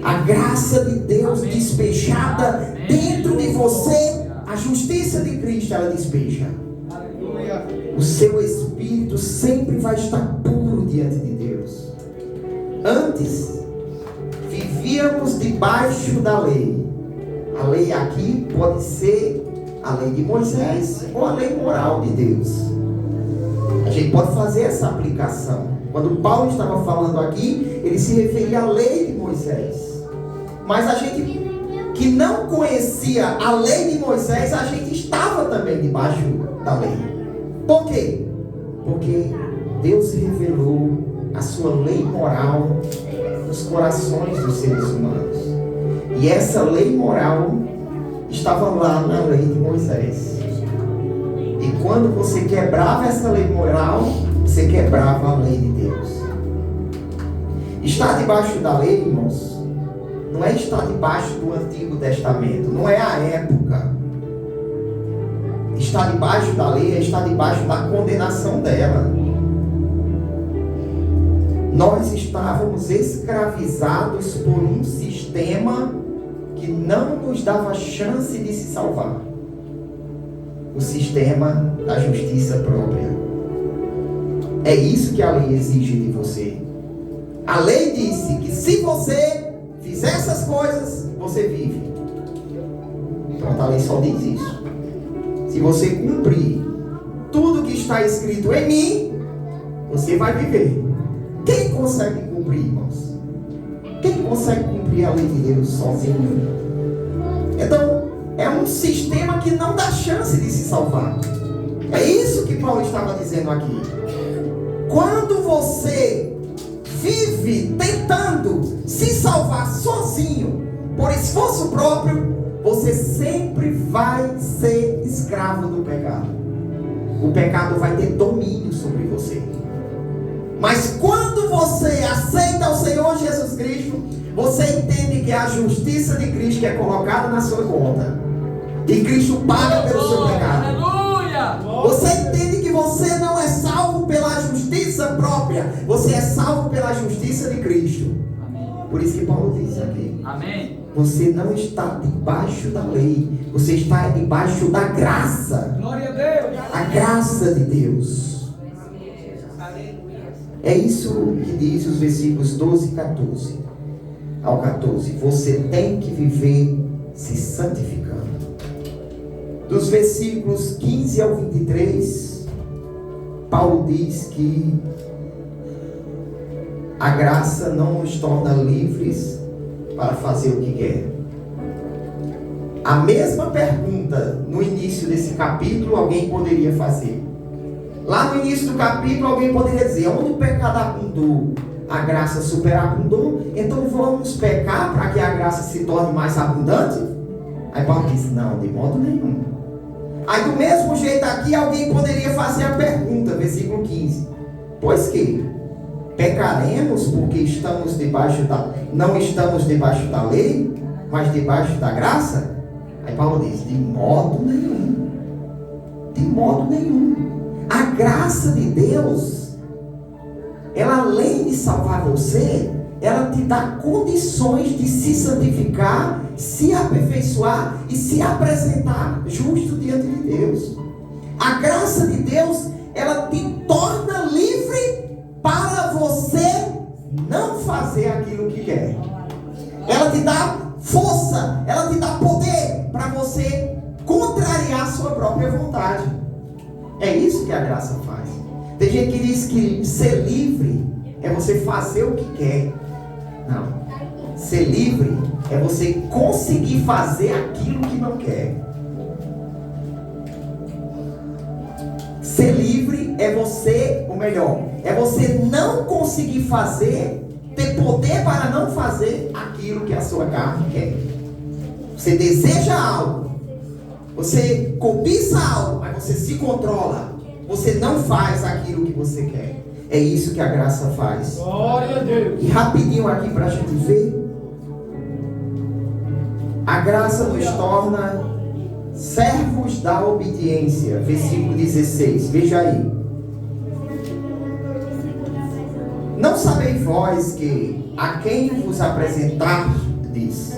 A graça de Deus despejada dentro de você, a justiça de Cristo, ela despeja. Aleluia! O seu espírito sempre vai estar puro diante de Deus. Antes, vivíamos debaixo da lei. A lei aqui pode ser a lei de Moisés ou a lei moral de Deus. A gente pode fazer essa aplicação. Quando Paulo estava falando aqui, ele se referia à lei de Moisés. Mas a gente que não conhecia a lei de Moisés, a gente estava também debaixo da lei. Por quê? Porque Deus revelou a sua lei moral nos corações dos seres humanos. E essa lei moral estava lá na lei de Moisés. E quando você quebrava essa lei moral, você quebrava a lei de Deus. Estar debaixo da lei, irmãos, não é estar debaixo do Antigo Testamento, não é a época. Estar debaixo da lei é estar debaixo da condenação dela. Nós estávamos escravizados por um sistema que não nos dava chance de se salvar. O sistema da justiça própria. É isso que a lei exige de você. A lei disse que se você fizer essas coisas, você vive. Pronto, a lei só diz isso. Se você cumprir tudo que está escrito em mim, você vai viver. Quem consegue cumprir, irmãos? Quem consegue cumprir a lei de Deus sozinho? Então, é um um sistema que não dá chance de se salvar. É isso que Paulo estava dizendo aqui. Quando você vive tentando se salvar sozinho, por esforço próprio, você sempre vai ser escravo do pecado. O pecado vai ter domínio sobre você. Mas quando você aceita o Senhor Jesus Cristo, você entende que é a justiça de Cristo que é colocada na sua conta. E Cristo paga pelo seu pecado. Aleluia! Você entende que você não é salvo pela justiça própria. Você é salvo pela justiça de Cristo. Amém. Por isso que Paulo diz aqui. Amém. Você não está debaixo da lei. Você está debaixo da graça. Glória a Deus. A graça de Deus. É isso que diz os versículos 12 e 14 ao 14. Você tem que viver se santificando. Dos versículos 15 ao 23, Paulo diz que a graça não nos torna livres para fazer o que quer. A mesma pergunta no início desse capítulo alguém poderia fazer. Lá no início do capítulo alguém poderia dizer: onde o pecado abundou, a graça superabundou, então vamos pecar para que a graça se torne mais abundante? Aí Paulo diz: não, de modo nenhum. Aí do mesmo jeito aqui alguém poderia fazer a pergunta, versículo 15: pois que pecaremos porque não estamos debaixo da lei, mas debaixo da graça? Aí Paulo diz: de modo nenhum. De modo nenhum. A graça de Deus, ela além de salvar você, ela te dá condições de se santificar, se aperfeiçoar e se apresentar justo diante de Deus. A graça de Deus, ela te torna livre para você não fazer aquilo que quer. Ela te dá força, ela te dá poder para você contrariar sua própria vontade. É isso que a graça faz. Tem gente que diz que ser livre é você fazer o que quer. Não. Ser livre é você conseguir fazer aquilo que não quer. Ser livre é você, ou melhor, é você não conseguir fazer, ter poder para não fazer aquilo que a sua carne quer. Você deseja algo, você cobiça algo, mas você se controla. Você não faz aquilo que você quer. É isso que a graça faz. Glória a Deus. E rapidinho aqui para a gente ver. A graça nos torna servos da obediência. Versículo 16. Veja aí. Não sabeis vós que a quem vos apresentardes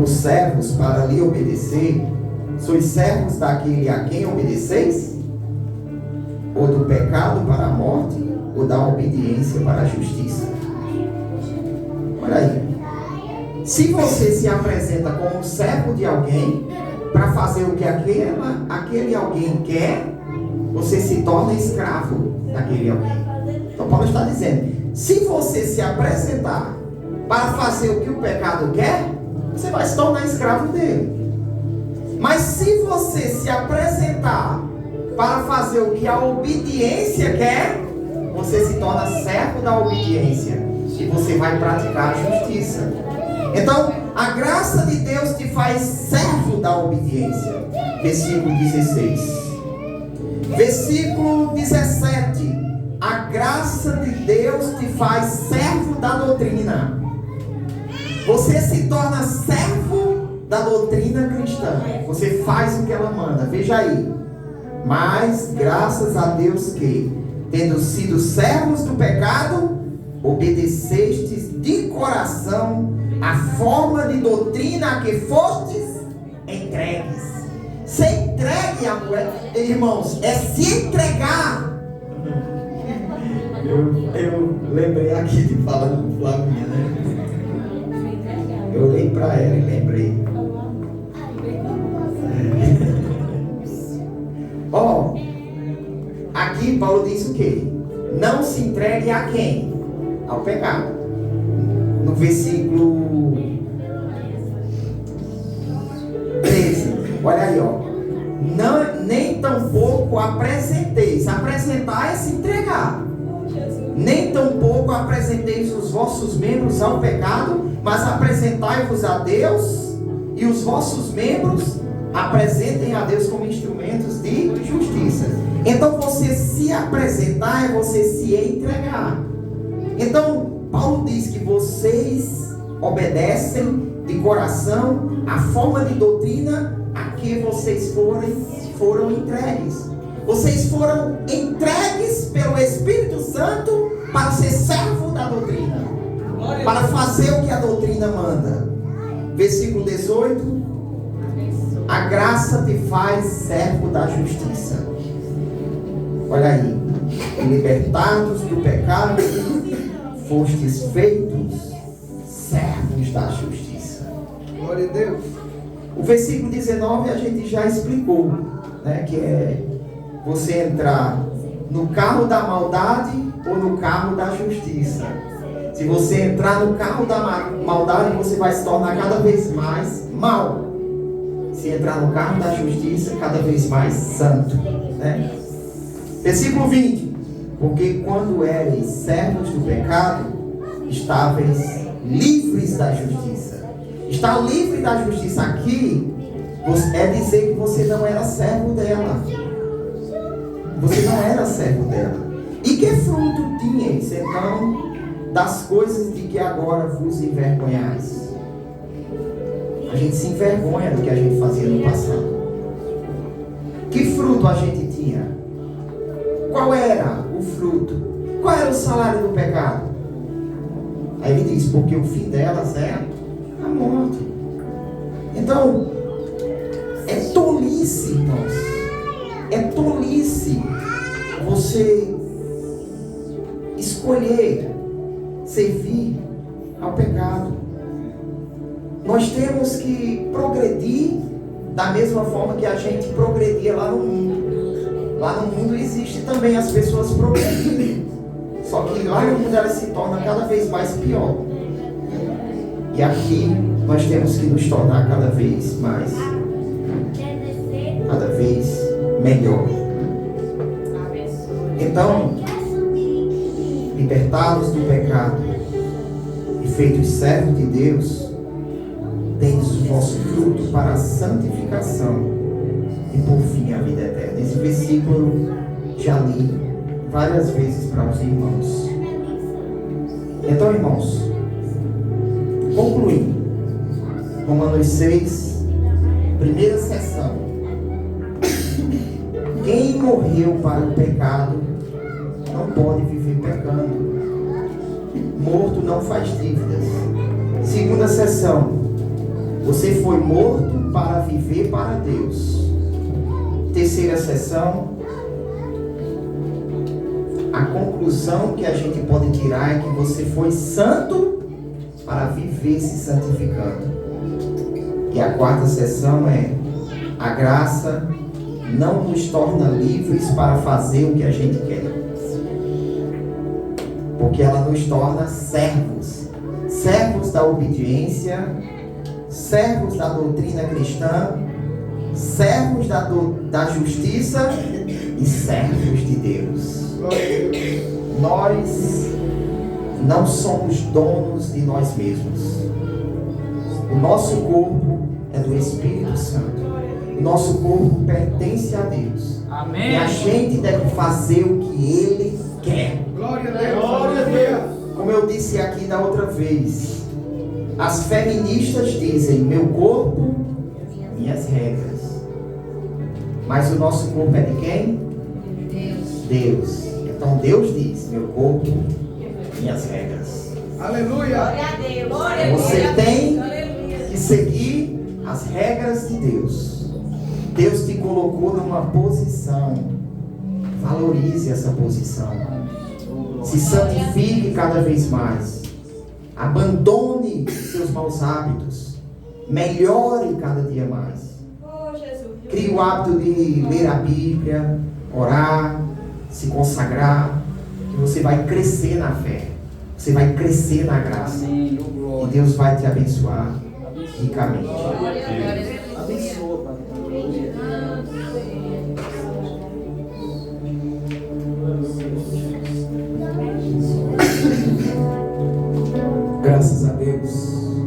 os servos para lhe obedecer, sois servos daquele a quem obedeceis? Ou do pecado para a morte, ou da obediência para a justiça? Olha aí. Se você se apresenta como servo de alguém, para fazer o que aquele alguém quer, você se torna escravo daquele alguém. Então Paulo está dizendo: se você se apresentar para fazer o que o pecado quer, você vai se tornar escravo dele. Mas se você se apresentar para fazer o que a obediência quer, você se torna servo da obediência e você vai praticar a justiça. Então, a graça de Deus te faz servo da obediência. Versículo 16. Versículo 17. A graça de Deus te faz servo da doutrina. Você se torna servo da doutrina cristã. Você faz o que ela manda. Veja aí. Mas graças a Deus que, tendo sido servos do pecado, obedecestes de coração a forma de doutrina a que fostes entregues. Ser entregue, amor, irmãos, é se entregar. Eu lembrei aqui de falando com Flavinha, né? Eu olhei para ela e lembrei. Ó, aqui Paulo diz o quê? Não se entregue a quem? Ao pecado. No versículo 13. Olha aí, ó. Não, nem tampouco apresenteis. Apresentar é se entregar. Nem tampouco apresenteis os vossos membros ao pecado, mas apresentai-vos a Deus, e os vossos membros apresentem a Deus como instrumentos de justiça. Então você se apresentar é você se entregar. Então Paulo diz que vocês obedecem de coração a forma de doutrina a que vocês foram entregues. Vocês foram entregues pelo Espírito Santo para ser servo da doutrina, para fazer o que a doutrina manda. Versículo 18: a graça te faz servo da justiça. Olha aí: libertados do pecado, fostes feitos servos da justiça. Glória a Deus. O versículo 19 a gente já explicou, né, que é você entrar no carro da maldade ou no carro da justiça. Se você entrar no carro da maldade, você vai se tornar cada vez mais mal. Se entrar no carro da justiça, cada vez mais santo, né? Versículo 20: porque quando eres servos do pecado, estáveis livres da justiça. Estar livre da justiça aqui é dizer que você não era servo dela. Você não era servo dela. E que fruto tinhas então das coisas de que agora vos envergonhais? A gente se envergonha do que a gente fazia no passado. Que fruto a gente tinha? Qual era o fruto? Qual era o salário do pecado? Aí ele diz: porque o fim delas é a morte. Então, é tolice, irmãos. É tolice você escolher servir ao pecado. Nós temos que progredir da mesma forma que a gente progredia lá no mundo. Lá no mundo existe também as pessoas progredindo. Só que lá no mundo elas se tornam cada vez mais pior. E aqui nós temos que nos tornar cada vez mais, cada vez melhor. Então, libertados do pecado e feitos servos de Deus, tendes o vosso fruto para a santificação e por fim a vida eterna. Esse versículo já li várias vezes para os irmãos. Então, irmãos, concluindo, Romanos 6, primeira sessão. Quem morreu para o pecado não pode viver pecando. Morto não faz dívidas. Segunda sessão. Você foi morto para viver para Deus. Terceira sessão. A conclusão que a gente pode tirar é que você foi santo para viver se santificando. E a quarta sessão é: a graça não nos torna livres para fazer o que a gente quer, porque ela nos torna servos. Servos da obediência, servos da doutrina cristã, servos da justiça e servos de Deus. Nós não somos donos de nós mesmos. O nosso corpo é do Espírito Santo. O nosso corpo pertence a Deus. Amém. E a gente deve fazer o que Ele quer. Glória a Deus. Glória a Deus. Como eu disse aqui da outra vez, as feministas dizem: meu corpo, minhas regras. Mas o nosso corpo é de quem? Deus. Então Deus diz: meu corpo, minhas regras. Aleluia. Glória a Deus. Glória a Deus. Você tem que seguir as regras de Deus. Deus te colocou numa posição. Valorize essa posição. Se santifique cada vez mais. Abandone seus maus hábitos. Melhore cada dia mais. Crie o hábito de ler a Bíblia, orar, se consagrar, que você vai crescer na fé. Você vai crescer na graça. E Deus vai te abençoar ricamente. Abençoa, Pai. Deus.